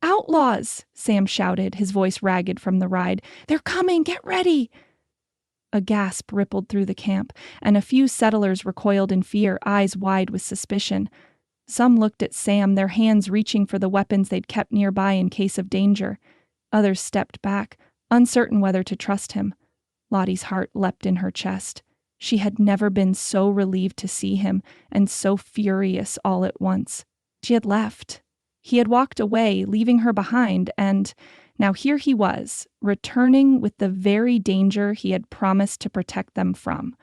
Speaker 1: "Outlaws!" Sam shouted, his voice ragged from the ride. "They're coming! Get ready!" A gasp rippled through the camp, and a few settlers recoiled in fear, eyes wide with suspicion. Some looked at Sam, their hands reaching for the weapons they'd kept nearby in case of danger. Others stepped back, uncertain whether to trust him. Lottie's heart leapt in her chest. She had never been so relieved to see him and so furious all at once. She had left. He had walked away, leaving her behind, and now here he was, returning with the very danger he had promised to protect them from.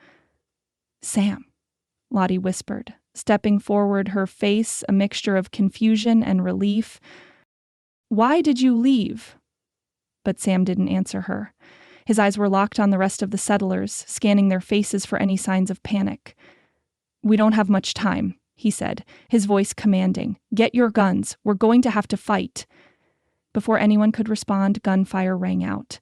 Speaker 1: "Sam," Lottie whispered, stepping forward, her face a mixture of confusion and relief. "Why did you leave?" But Sam didn't answer her. His eyes were locked on the rest of the settlers, scanning their faces for any signs of panic. "We don't have much time," he said, his voice commanding. "Get your guns. We're going to have to fight." Before anyone could respond, gunfire rang out.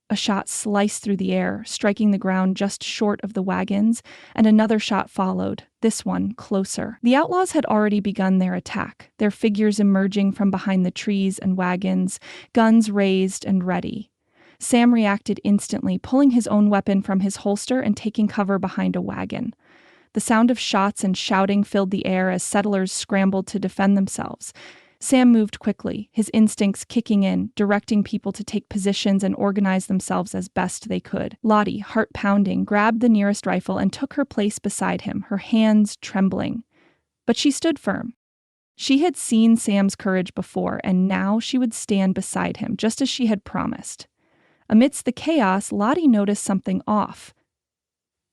Speaker 1: A shot sliced through the air, striking the ground just short of the wagons, and another shot followed, this one closer. The outlaws had already begun their attack, their figures emerging from behind the trees and wagons, guns raised and ready. Sam reacted instantly, pulling his own weapon from his holster and taking cover behind a wagon. The sound of shots and shouting filled the air as settlers scrambled to defend themselves. Sam moved quickly, his instincts kicking in, directing people to take positions and organize themselves as best they could. Lottie, heart pounding, grabbed the nearest rifle and took her place beside him, her hands trembling. But she stood firm. She had seen Sam's courage before, and now she would stand beside him, just as she had promised. Amidst the chaos, Lottie noticed something off.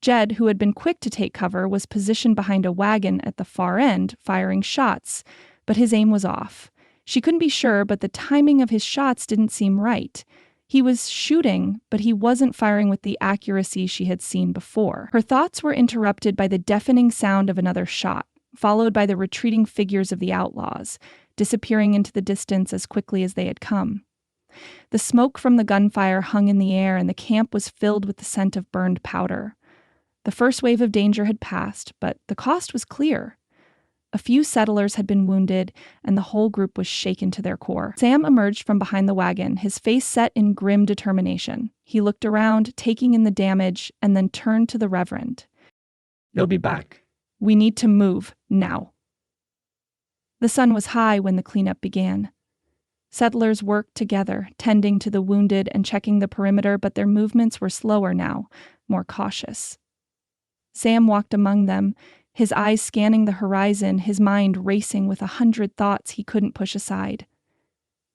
Speaker 1: Jed, who had been quick to take cover, was positioned behind a wagon at the far end, firing shots, but his aim was off. She couldn't be sure, but the timing of his shots didn't seem right. He was shooting, but he wasn't firing with the accuracy she had seen before. Her thoughts were interrupted by the deafening sound of another shot, followed by the retreating figures of the outlaws, disappearing into the distance as quickly as they had come. The smoke from the gunfire hung in the air, and the camp was filled with the scent of burned powder. The first wave of danger had passed, but the cost was clear. A few settlers had been wounded, and the whole group was shaken to their core. Sam emerged from behind the wagon, his face set in grim determination. He looked around, taking in the damage, and then turned to the Reverend.
Speaker 2: "You'll be back.
Speaker 1: "We need to move, now." The sun was high when the cleanup began. Settlers worked together, tending to the wounded and checking the perimeter, but their movements were slower now, more cautious. Sam walked among them, his eyes scanning the horizon, his mind racing with 100 thoughts he couldn't push aside.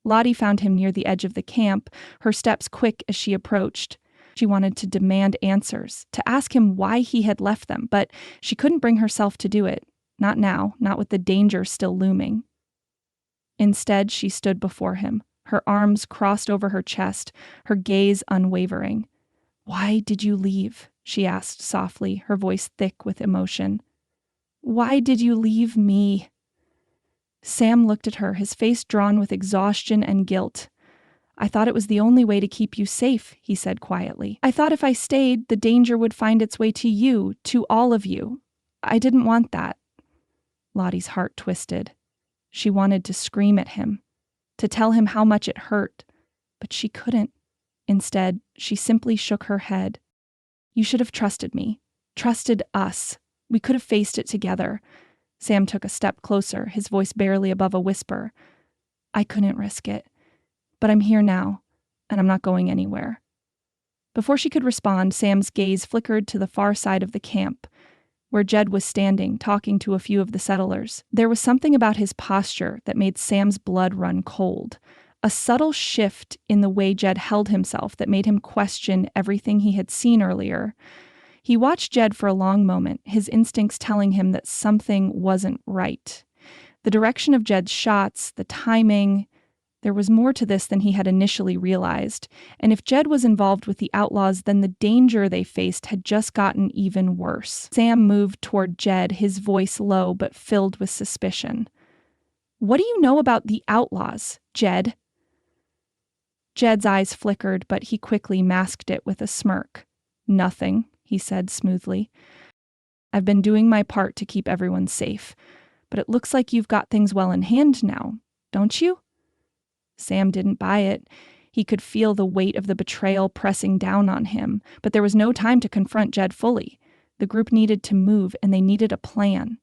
Speaker 1: Lottie found him near the edge of the camp, her steps quick as she approached. She wanted to demand answers, to ask him why he had left them, but she couldn't bring herself to do it. Not now, not with the danger still looming. Instead, she stood before him, her arms crossed over her chest, her gaze unwavering. "Why did you leave?" she asked softly, her voice thick with emotion. "Why did you leave me?" Sam looked at her, his face drawn with exhaustion and guilt. "I thought it was the only way to keep you safe," he said quietly. "I thought if I stayed, the danger would find its way to you, to all of you. I didn't want that." Lottie's heart twisted. She wanted to scream at him, to tell him how much it hurt, but she couldn't. Instead, she simply shook her head. "You should have trusted me, trusted us. We could have faced it together." Sam took a step closer, his voice barely above a whisper. "I couldn't risk it. But I'm here now, and I'm not going anywhere." Before she could respond, Sam's gaze flickered to the far side of the camp, where Jed was standing, talking to a few of the settlers. There was something about his posture that made Sam's blood run cold. A subtle shift in the way Jed held himself that made him question everything he had seen earlier. He watched Jed for a long moment, his instincts telling him that something wasn't right. The direction of Jed's shots, the timing. There was more to this than he had initially realized, and if Jed was involved with the outlaws, then the danger they faced had just gotten even worse. Sam moved toward Jed, his voice low but filled with suspicion. "What do you know about the outlaws, Jed?" Jed's eyes flickered, but he quickly masked it with a smirk. "Nothing," he said smoothly. "I've been doing my part to keep everyone safe, but it looks like you've got things well in hand now, don't you?" Sam didn't buy it. He could feel the weight of the betrayal pressing down on him, but there was no time to confront Jed fully. The group needed to move, and they needed a plan.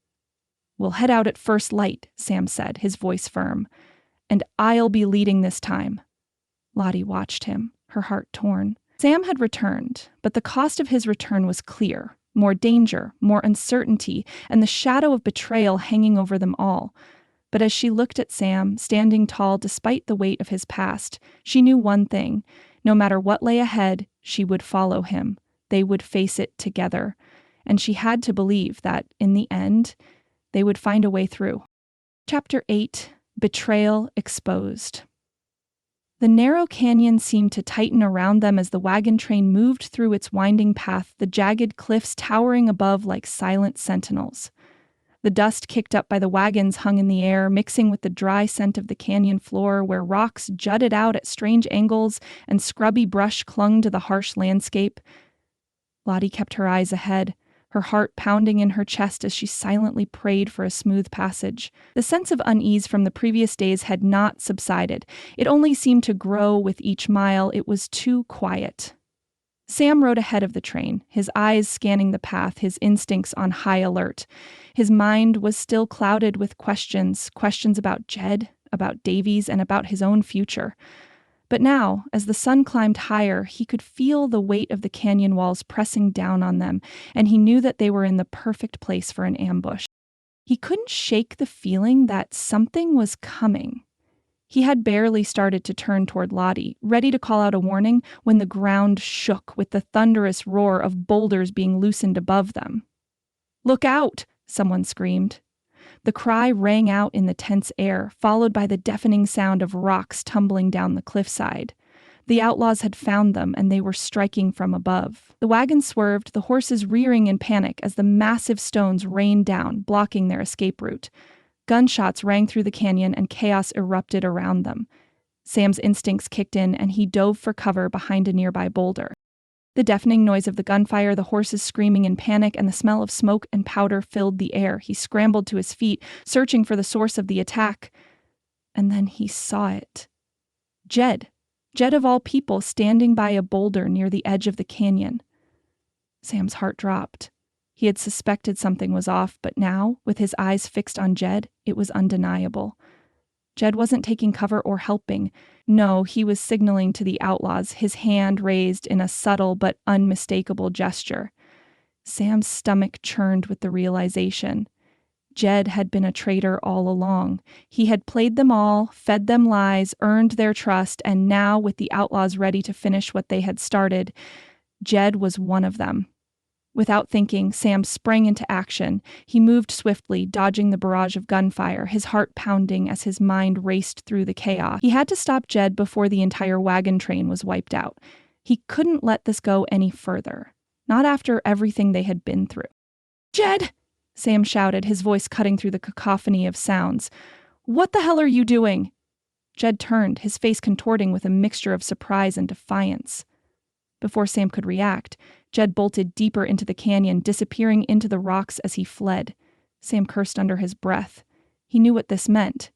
Speaker 1: "We'll head out at first light," Sam said, his voice firm. "And I'll be leading this time." Lottie watched him, her heart torn. Sam had returned, but the cost of his return was clear. more danger, more uncertainty, and the shadow of betrayal hanging over them all. But as she looked at Sam, standing tall despite the weight of his past, she knew one thing. No matter what lay ahead, she would follow him. They would face it together. And she had to believe that, in the end, they would find a way through. Chapter 8: Betrayal Exposed. The narrow canyon seemed to tighten around them as the wagon train moved through its winding path, the jagged cliffs towering above like silent sentinels. The dust kicked up by the wagons hung in the air, mixing with the dry scent of the canyon floor, where rocks jutted out at strange angles and scrubby brush clung to the harsh landscape. Lottie kept her eyes ahead, her heart pounding in her chest as she silently prayed for a smooth passage. The sense of unease from the previous days had not subsided. It only seemed to grow with each mile. It was too quiet. Sam rode ahead of the train, his eyes scanning the path, his instincts on high alert. His mind was still clouded with questions about Jed, about Davies, and about his own future. But now, as the sun climbed higher, he could feel the weight of the canyon walls pressing down on them, and he knew that they were in the perfect place for an ambush. He couldn't shake the feeling that something was coming. He had barely started to turn toward Lottie, ready to call out a warning, when the ground shook with the thunderous roar of boulders being loosened above them. "Look out!" someone screamed. The cry rang out in the tense air, followed by the deafening sound of rocks tumbling down the cliffside. The outlaws had found them, and they were striking from above. The wagon swerved, the horses rearing in panic as the massive stones rained down, blocking their escape route. Gunshots rang through the canyon, and chaos erupted around them. Sam's instincts kicked in, and he dove for cover behind a nearby boulder. The deafening noise of the gunfire, the horses screaming in panic, and the smell of smoke and powder filled the air. He scrambled to his feet, searching for the source of the attack. And then he saw it. Jed. Jed of all people, standing by a boulder near the edge of the canyon. Sam's heart dropped. He had suspected something was off, but now, with his eyes fixed on Jed, it was undeniable. Jed wasn't taking cover or helping. No, he was signaling to the outlaws, his hand raised in a subtle but unmistakable gesture. Sam's stomach churned with the realization. Jed had been a traitor all along. He had played them all, fed them lies, earned their trust, and now, with the outlaws ready to finish what they had started, Jed was one of them. Without thinking, Sam sprang into action. He moved swiftly, dodging the barrage of gunfire, his heart pounding as his mind raced through the chaos. He had to stop Jed before the entire wagon train was wiped out. He couldn't let this go any further. Not after everything they had been through. "Jed!" Sam shouted, his voice cutting through the cacophony of sounds. "What the hell are you doing?" Jed turned, his face contorting with a mixture of surprise and defiance. Before Sam could react, Jed bolted deeper into the canyon, disappearing into the rocks as he fled. Sam cursed under his breath. He knew what this meant.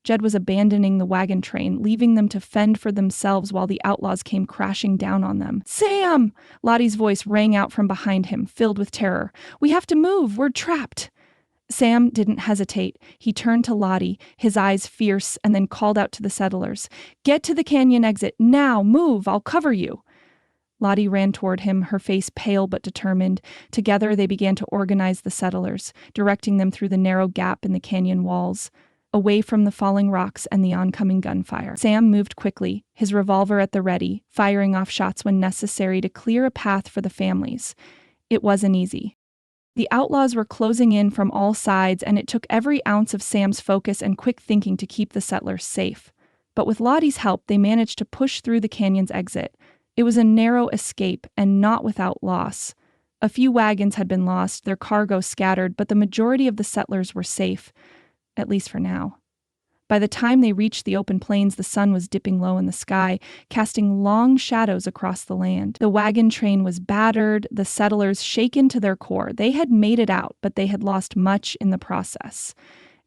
Speaker 1: Jed was abandoning the wagon train, leaving them to fend for themselves while the outlaws came crashing down on them. "Sam!" Lottie's voice rang out from behind him, filled with terror. "We have to move! We're trapped!" Sam didn't hesitate. He turned to Lottie, his eyes fierce, and then called out to the settlers. "Get to the canyon exit! Now! Move! I'll cover you!" Lottie ran toward him, her face pale but determined. Together they began to organize the settlers, directing them through the narrow gap in the canyon walls, away from the falling rocks and the oncoming gunfire. Sam moved quickly, his revolver at the ready, firing off shots when necessary to clear a path for the families. It wasn't easy. The outlaws were closing in from all sides, and it took every ounce of Sam's focus and quick thinking to keep the settlers safe. But with Lottie's help, they managed to push through the canyon's exit. It was a narrow escape, and not without loss. A few wagons had been lost, their cargo scattered, but the majority of the settlers were safe, at least for now. By the time they reached the open plains, the sun was dipping low in the sky, casting long shadows across the land. The wagon train was battered, the settlers shaken to their core. They had made it out, but they had lost much in the process.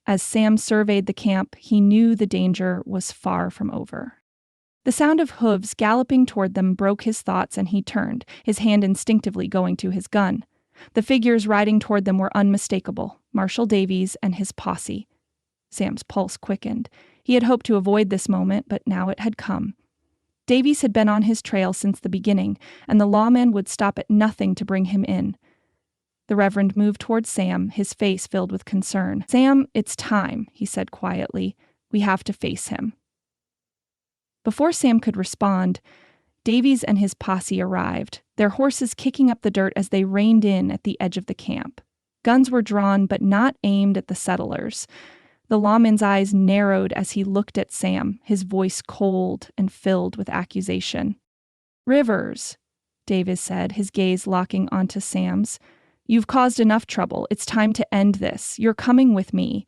Speaker 1: As Sam surveyed the camp, he knew the danger was far from over. The sound of hooves galloping toward them broke his thoughts, and he turned, his hand instinctively going to his gun. The figures riding toward them were unmistakable, Marshal Davies and his posse. Sam's pulse quickened. He had hoped to avoid this moment, but now it had come. Davies had been on his trail since the beginning, and the lawman would stop at nothing to bring him in. The Reverend moved toward Sam, his face filled with concern. "Sam, it's time," he said quietly. "We have to face him." Before Sam could respond, Davies and his posse arrived, their horses kicking up the dirt as they reined in at the edge of the camp. Guns were drawn, but not aimed at the settlers. The lawman's eyes narrowed as he looked at Sam, his voice cold and filled with accusation. "Rivers," Davies said, his gaze locking onto Sam's. "You've caused enough trouble. It's time to end this. You're coming with me."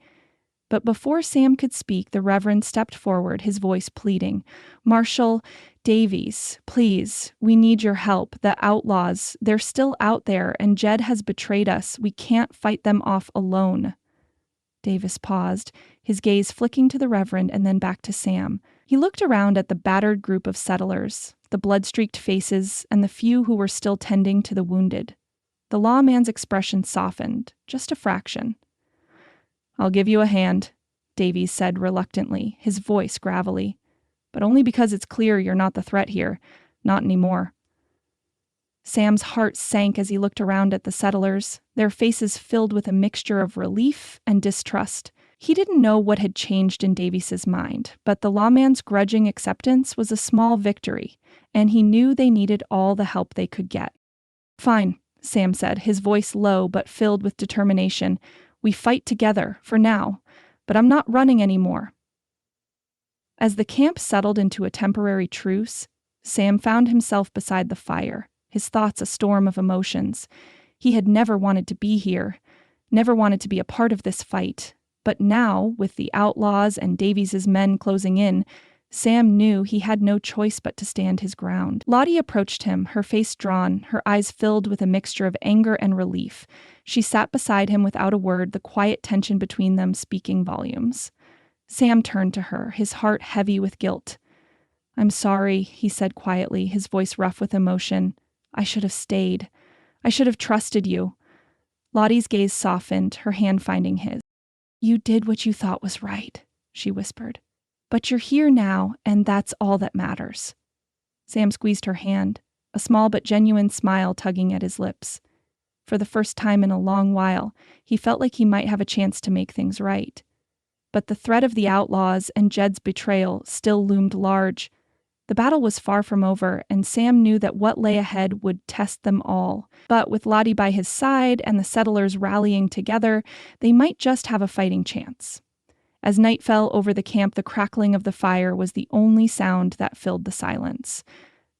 Speaker 1: But before Sam could speak, the Reverend stepped forward, his voice pleading. "Marshal, Davies, please, we need your help. The outlaws, they're still out there, and Jed has betrayed us. We can't fight them off alone." Davis paused, his gaze flicking to the Reverend and then back to Sam. He looked around at the battered group of settlers, the blood-streaked faces, and the few who were still tending to the wounded. The lawman's expression softened, just a fraction. "I'll give you a hand," Davies said reluctantly, his voice gravelly. "But only because it's clear you're not the threat here. Not anymore." Sam's heart sank as he looked around at the settlers, their faces filled with a mixture of relief and distrust. He didn't know what had changed in Davies's mind, but the lawman's grudging acceptance was a small victory, and he knew they needed all the help they could get. "Fine," Sam said, his voice low but filled with determination. "We fight together, for now, but I'm not running anymore." As the camp settled into a temporary truce, Sam found himself beside the fire, his thoughts a storm of emotions. He had never wanted to be here, never wanted to be a part of this fight, but now, with the outlaws and Davies's men closing in, Sam knew he had no choice but to stand his ground. Lottie approached him, her face drawn, her eyes filled with a mixture of anger and relief. She sat beside him without a word, the quiet tension between them speaking volumes. Sam turned to her, his heart heavy with guilt. "I'm sorry," he said quietly, his voice rough with emotion. "I should have stayed. I should have trusted you." Lottie's gaze softened, her hand finding his. "You did what you thought was right," she whispered. "But you're here now, and that's all that matters." Sam squeezed her hand, a small but genuine smile tugging at his lips. For the first time in a long while, he felt like he might have a chance to make things right. But the threat of the outlaws and Jed's betrayal still loomed large. The battle was far from over, and Sam knew that what lay ahead would test them all. But with Lottie by his side and the settlers rallying together, they might just have a fighting chance. As night fell over the camp, the crackling of the fire was the only sound that filled the silence.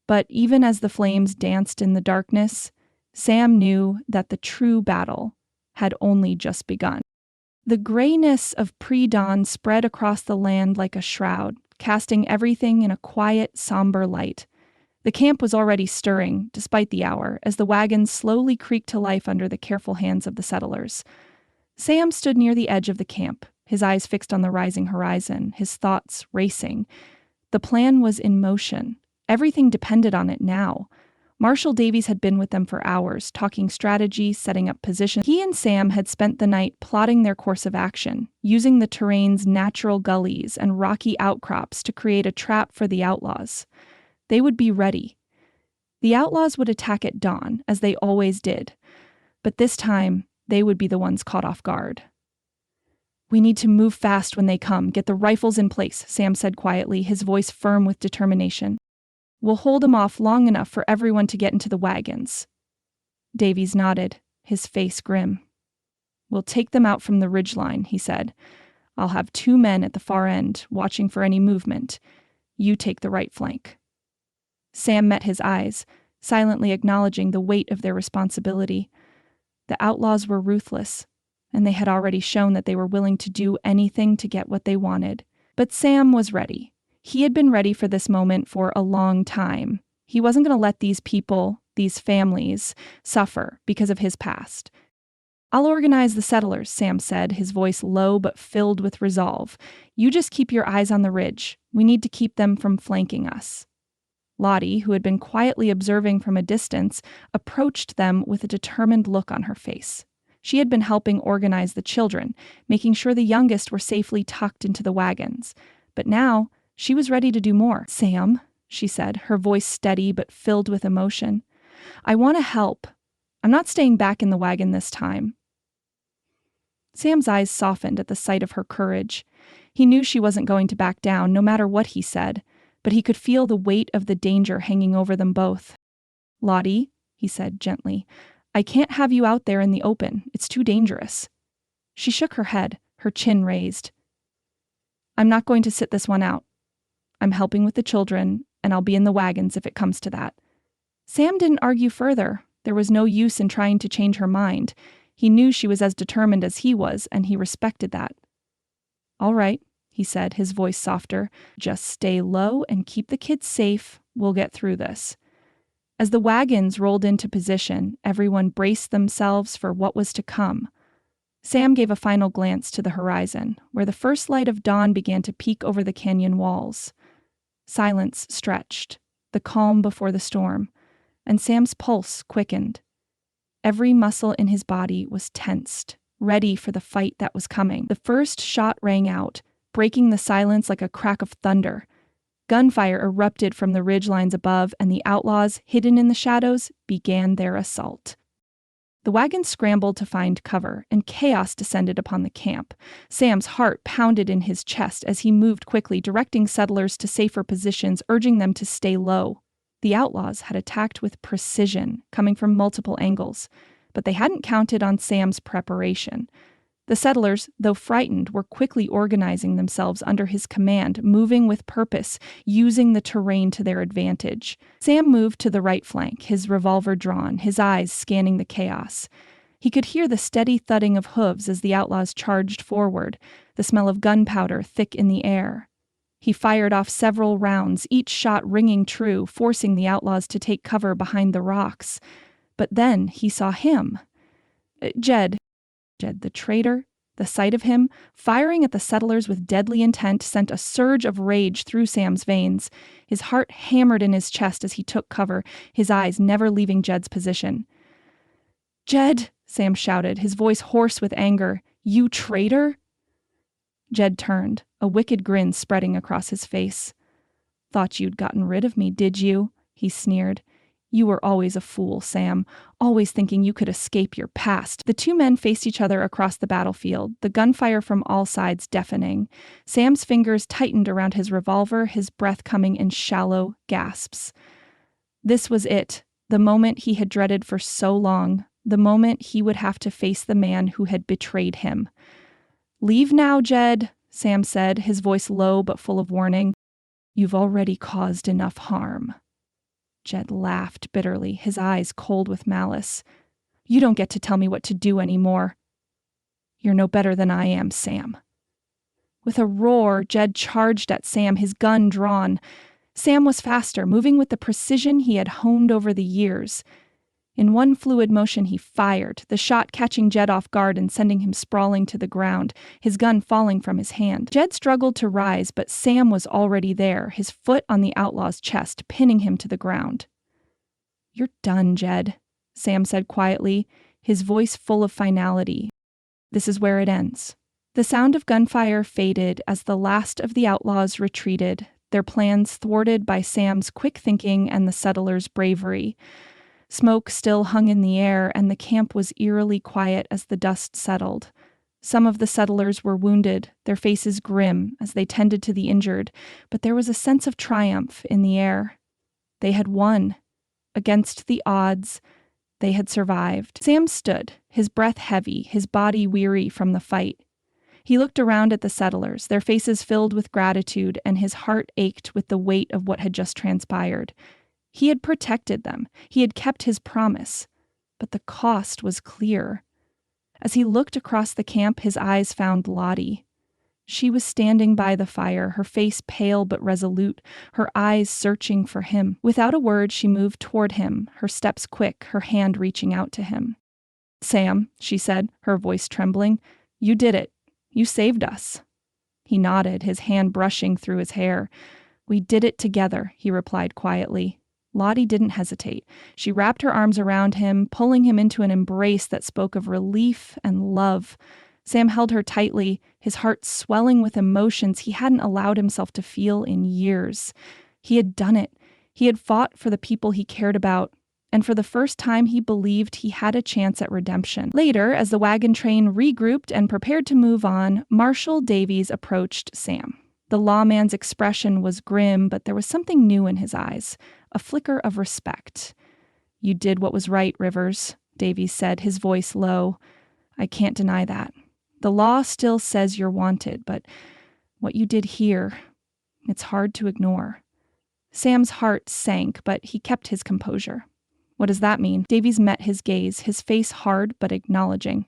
Speaker 1: But even as the flames danced in the darkness, Sam knew that the true battle had only just begun. The grayness of pre-dawn spread across the land like a shroud, casting everything in a quiet, somber light. The camp was already stirring, despite the hour, as the wagons slowly creaked to life under the careful hands of the settlers. Sam stood near the edge of the camp, his eyes fixed on the rising horizon, his thoughts racing. The plan was in motion. Everything depended on it now. Marshal Davies had been with them for hours, talking strategy, setting up positions. He and Sam had spent the night plotting their course of action, using the terrain's natural gullies and rocky outcrops to create a trap for the outlaws. They would be ready. The outlaws would attack at dawn, as they always did. But this time, they would be the ones caught off guard. "We need to move fast when they come. Get the rifles in place," Sam said quietly, his voice firm with determination. "We'll hold them off long enough for everyone to get into the wagons." Davies nodded, his face grim. "We'll take them out from the ridgeline," he said. "I'll have 2 men at the far end, watching for any movement. You take the right flank." Sam met his eyes, silently acknowledging the weight of their responsibility. The outlaws were ruthless, and they had already shown that they were willing to do anything to get what they wanted. But Sam was ready. He had been ready for this moment for a long time. He wasn't going to let these people, these families, suffer because of his past. "I'll organize the settlers," Sam said, his voice low but filled with resolve. "You just keep your eyes on the ridge. We need to keep them from flanking us." Lottie, who had been quietly observing from a distance, approached them with a determined look on her face. She had been helping organize the children, making sure the youngest were safely tucked into the wagons. But now, she was ready to do more. "Sam," she said, her voice steady but filled with emotion, "I want to help, I'm not staying back in the wagon this time. Sam's eyes softened at the sight of her courage. He knew she wasn't going to back down, no matter what he said, but he could feel the weight of the danger hanging over them both. Lottie, he said gently, I can't have you out there in the open. It's too dangerous. She shook her head, her chin raised. I'm not going to sit this one out. I'm helping with the children, and I'll be in the wagons if it comes to that. Sam didn't argue further. There was no use in trying to change her mind. He knew she was as determined as he was, and he respected that. All right, he said, his voice softer. Just stay low and keep the kids safe. We'll get through this. As the wagons rolled into position, everyone braced themselves for what was to come. Sam gave a final glance to the horizon, where the first light of dawn began to peek over the canyon walls. Silence stretched, the calm before the storm, and Sam's pulse quickened. Every muscle in his body was tensed, ready for the fight that was coming. The first shot rang out, breaking the silence like a crack of thunder. Gunfire erupted from the ridgelines above, and the outlaws, hidden in the shadows, began their assault. The wagon scrambled to find cover, and chaos descended upon the camp. Sam's heart pounded in his chest as he moved quickly, directing settlers to safer positions, urging them to stay low. The outlaws had attacked with precision, coming from multiple angles, but they hadn't counted on Sam's preparation. The settlers, though frightened, were quickly organizing themselves under his command, moving with purpose, using the terrain to their advantage. Sam moved to the right flank, his revolver drawn, his eyes scanning the chaos. He could hear the steady thudding of hooves as the outlaws charged forward, the smell of gunpowder thick in the air. He fired off several rounds, each shot ringing true, forcing the outlaws to take cover behind the rocks. But then he saw him. Jed, the traitor. The sight of him, firing at the settlers with deadly intent, sent a surge of rage through Sam's veins. His heart hammered in his chest as he took cover, his eyes never leaving Jed's position. Jed, Sam shouted, his voice hoarse with anger. You traitor? Jed turned, a wicked grin spreading across his face. Thought you'd gotten rid of me, did you? He sneered. You were always a fool, Sam, always thinking you could escape your past. The two men faced each other across the battlefield, the gunfire from all sides deafening. Sam's fingers tightened around his revolver, his breath coming in shallow gasps. This was it, the moment he had dreaded for so long, the moment he would have to face the man who had betrayed him. Leave now, Jed, Sam said, his voice low but full of warning. You've already caused enough harm. Jed laughed bitterly, his eyes cold with malice. You don't get to tell me what to do anymore. You're no better than I am, Sam. With a roar, Jed charged at Sam, his gun drawn. Sam was faster, moving with the precision he had honed over the years. In one fluid motion he fired, the shot catching Jed off guard and sending him sprawling to the ground, his gun falling from his hand. Jed struggled to rise, but Sam was already there, his foot on the outlaw's chest, pinning him to the ground. You're done, Jed, Sam said quietly, his voice full of finality. This is where it ends. The sound of gunfire faded as the last of the outlaws retreated, their plans thwarted by Sam's quick thinking and the settlers' bravery. Smoke still hung in the air, and the camp was eerily quiet as the dust settled. Some of the settlers were wounded, their faces grim as they tended to the injured, but there was a sense of triumph in the air. They had won. Against the odds, they had survived. Sam stood, his breath heavy, his body weary from the fight. He looked around at the settlers, their faces filled with gratitude, and his heart ached with the weight of what had just transpired. He had protected them. He had kept his promise. But the cost was clear. As he looked across the camp, his eyes found Lottie. She was standing by the fire, her face pale but resolute, her eyes searching for him. Without a word, she moved toward him, her steps quick, her hand reaching out to him. Sam, she said, her voice trembling, you did it. You saved us. He nodded, his hand brushing through his hair. We did it together, he replied quietly. Lottie didn't hesitate. She wrapped her arms around him, pulling him into an embrace that spoke of relief and love. Sam held her tightly, his heart swelling with emotions he hadn't allowed himself to feel in years. He had done it. He had fought for the people he cared about, and for the first time he believed he had a chance at redemption. Later, as the wagon train regrouped and prepared to move on, Marshal Davies approached Sam. The lawman's expression was grim, but there was something new in his eyes, a flicker of respect. "You did what was right, Rivers," Davies said, his voice low. "I can't deny that. The law still says you're wanted, but what you did here, it's hard to ignore." Sam's heart sank, but he kept his composure. "What does that mean?" Davies met his gaze, his face hard but acknowledging.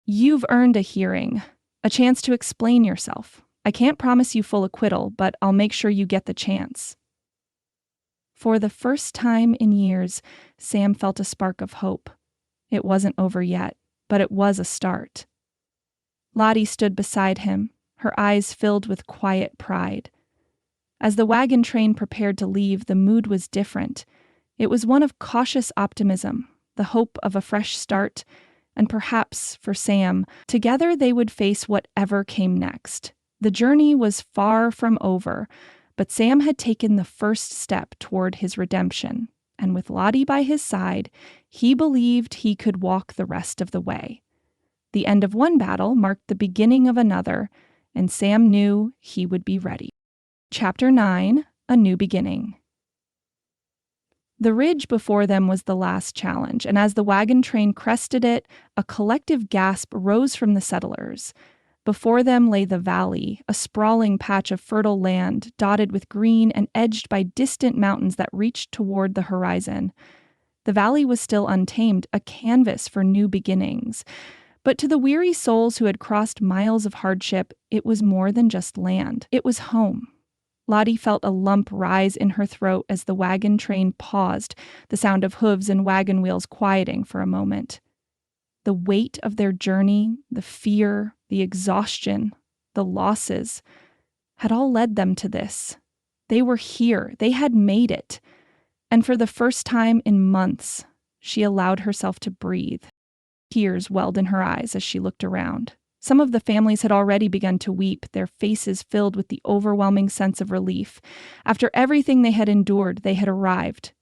Speaker 1: "You've earned a hearing, a chance to explain yourself. I can't promise you full acquittal, but I'll make sure you get the chance." For the first time in years, Sam felt a spark of hope. It wasn't over yet, but it was a start. Lottie stood beside him, her eyes filled with quiet pride. As the wagon train prepared to leave, the mood was different. It was one of cautious optimism, the hope of a fresh start, and perhaps, for Sam, together they would face whatever came next. The journey was far from over, but Sam had taken the first step toward his redemption, and with Lottie by his side, he believed he could walk the rest of the way. The end of one battle marked the beginning of another, and Sam knew he would be ready. Chapter 9: A New Beginning. The ridge before them was the last challenge, and as the wagon train crested it, a collective gasp rose from the settlers. Before them lay the valley, a sprawling patch of fertile land, dotted with green and edged by distant mountains that reached toward the horizon. The valley was still untamed, a canvas for new beginnings. But to the weary souls who had crossed miles of hardship, it was more than just land. It was home. Lottie felt a lump rise in her throat as the wagon train paused, the sound of hooves and wagon wheels quieting for a moment. The weight of their journey, the fear, the exhaustion, the losses, had all led them to this. They were here. They had made it. And for the first time in months, she allowed herself to breathe. Tears welled in her eyes as she looked around. Some of the families had already begun to weep, their faces filled with the overwhelming sense of relief. After everything they had endured, they had arrived.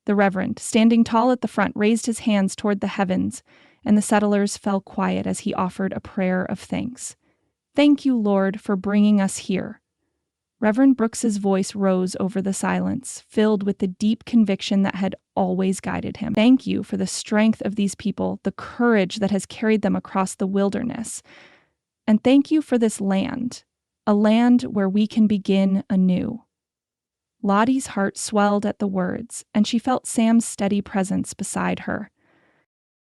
Speaker 1: The Reverend, standing tall at the front, raised his hands toward the heavens, and the settlers fell quiet as he offered a prayer of thanks. "Thank you, Lord, for bringing us here." Reverend Brooks's voice rose over the silence, filled with the deep conviction that had always guided him. "Thank you for the strength of these people, the courage that has carried them across the wilderness. And thank you for this land, a land where we can begin anew." Lottie's heart swelled at the words, and she felt Sam's steady presence beside her.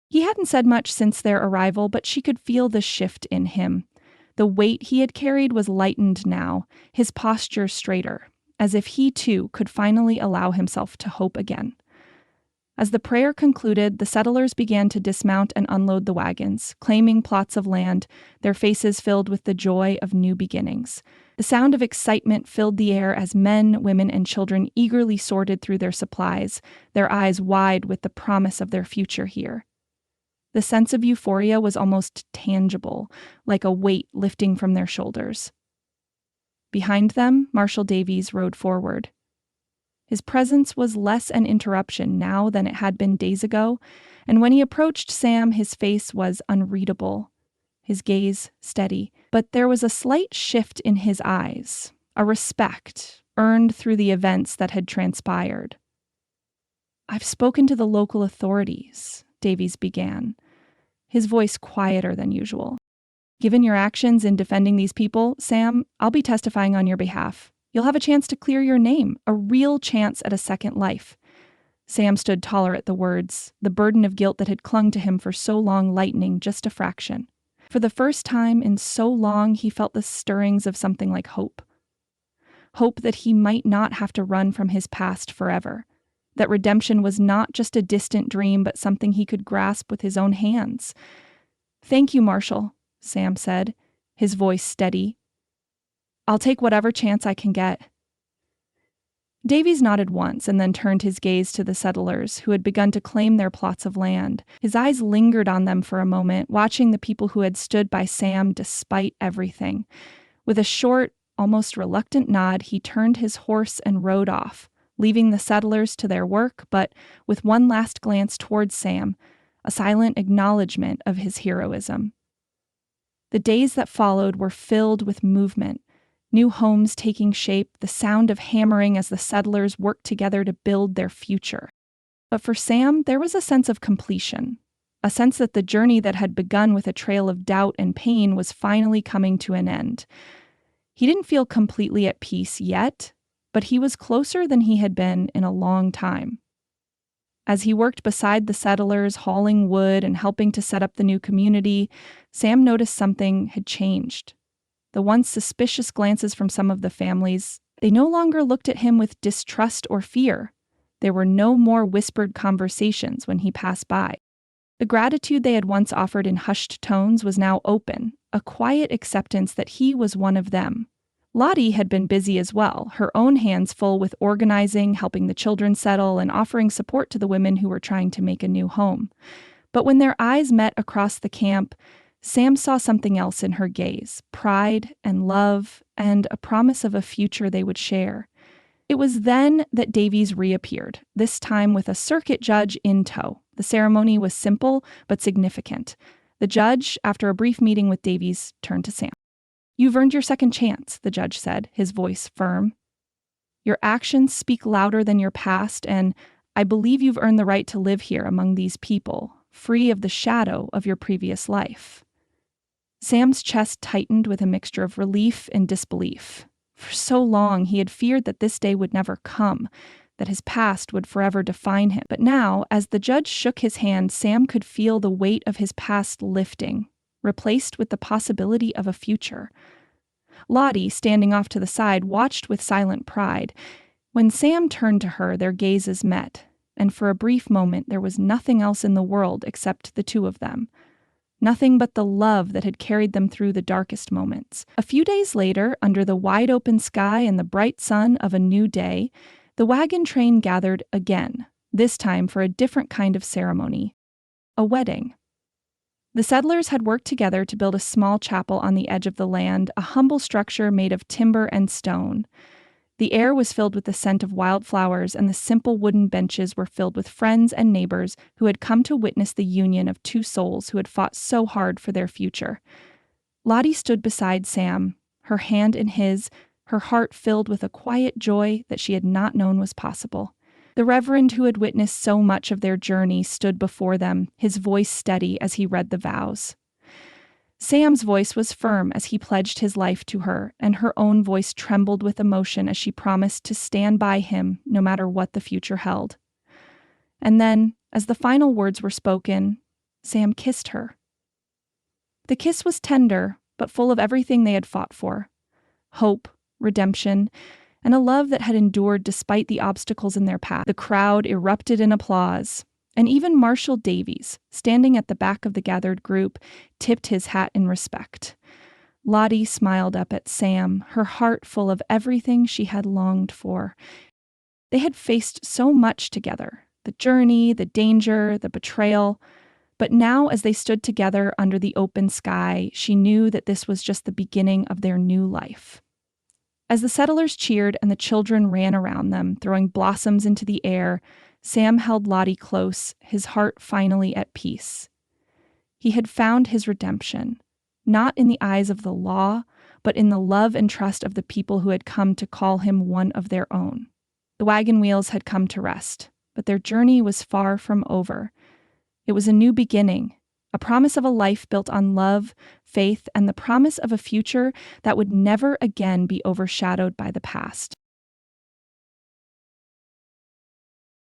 Speaker 1: He hadn't said much since their arrival, but she could feel the shift in him. The weight he had carried was lightened now, his posture straighter, as if he too could finally allow himself to hope again. As the prayer concluded, the settlers began to dismount and unload the wagons, claiming plots of land, their faces filled with the joy of new beginnings. The sound of excitement filled the air as men, women, and children eagerly sorted through their supplies, their eyes wide with the promise of their future here. The sense of euphoria was almost tangible, like a weight lifting from their shoulders. Behind them, Marshal Davies rode forward. His presence was less an interruption now than it had been days ago, and when he approached Sam, his face was unreadable, his gaze steady. But there was a slight shift in his eyes, a respect earned through the events that had transpired. "I've spoken to the local authorities," Davies began, his voice quieter than usual. "Given your actions in defending these people, Sam, I'll be testifying on your behalf. You'll have a chance to clear your name, a real chance at a second life." Sam stood taller at the words, the burden of guilt that had clung to him for so long lightening just a fraction. For the first time in so long, he felt the stirrings of something like hope. Hope that he might not have to run from his past forever. That redemption was not just a distant dream, but something he could grasp with his own hands. "Thank you, Marshal," Sam said, his voice steady. "I'll take whatever chance I can get." Davies nodded once and then turned his gaze to the settlers, who had begun to claim their plots of land. His eyes lingered on them for a moment, watching the people who had stood by Sam despite everything. With a short, almost reluctant nod, he turned his horse and rode off, leaving the settlers to their work, but with one last glance towards Sam, a silent acknowledgement of his heroism. The days that followed were filled with movement, new homes taking shape, the sound of hammering as the settlers worked together to build their future. But for Sam, there was a sense of completion, a sense that the journey that had begun with a trail of doubt and pain was finally coming to an end. He didn't feel completely at peace yet, but he was closer than he had been in a long time. As he worked beside the settlers, hauling wood and helping to set up the new community, Sam noticed something had changed. The once suspicious glances from some of the families, they no longer looked at him with distrust or fear. There were no more whispered conversations when he passed by. The gratitude they had once offered in hushed tones was now open, a quiet acceptance that he was one of them. Lottie had been busy as well, her own hands full with organizing, helping the children settle, and offering support to the women who were trying to make a new home. But when their eyes met across the camp, Sam saw something else in her gaze: pride and love, and a promise of a future they would share. It was then that Davies reappeared, this time with a circuit judge in tow. The ceremony was simple but significant. The judge, after a brief meeting with Davies, turned to Sam. "You've earned your second chance," the judge said, his voice firm. "Your actions speak louder than your past, and I believe you've earned the right to live here among these people, free of the shadow of your previous life." Sam's chest tightened with a mixture of relief and disbelief. For so long, he had feared that this day would never come, that his past would forever define him. But now, as the judge shook his hand, Sam could feel the weight of his past lifting, replaced with the possibility of a future. Lottie, standing off to the side, watched with silent pride. When Sam turned to her, their gazes met, and for a brief moment there was nothing else in the world except the two of them. Nothing but the love that had carried them through the darkest moments. A few days later, under the wide-open sky and the bright sun of a new day, the wagon train gathered again, this time for a different kind of ceremony: a wedding. The settlers had worked together to build a small chapel on the edge of the land, a humble structure made of timber and stone. The air was filled with the scent of wildflowers, and the simple wooden benches were filled with friends and neighbors who had come to witness the union of two souls who had fought so hard for their future. Lottie stood beside Sam, her hand in his, her heart filled with a quiet joy that she had not known was possible. The Reverend who had witnessed so much of their journey stood before them, his voice steady as he read the vows. Sam's voice was firm as he pledged his life to her, and her own voice trembled with emotion as she promised to stand by him no matter what the future held. And then, as the final words were spoken, Sam kissed her. The kiss was tender, but full of everything they had fought for: hope, redemption, and a love that had endured despite the obstacles in their path. The crowd erupted in applause, and even Marshal Davies, standing at the back of the gathered group, tipped his hat in respect. Lottie smiled up at Sam, her heart full of everything she had longed for. They had faced so much together: the journey, the danger, the betrayal. But now, as they stood together under the open sky, she knew that this was just the beginning of their new life. As the settlers cheered and the children ran around them, throwing blossoms into the air, Sam held Lottie close, his heart finally at peace. He had found his redemption, not in the eyes of the law, but in the love and trust of the people who had come to call him one of their own. The wagon wheels had come to rest, but their journey was far from over. It was a new beginning, a promise of a life built on love, faith, and the promise of a future that would never again be overshadowed by the past.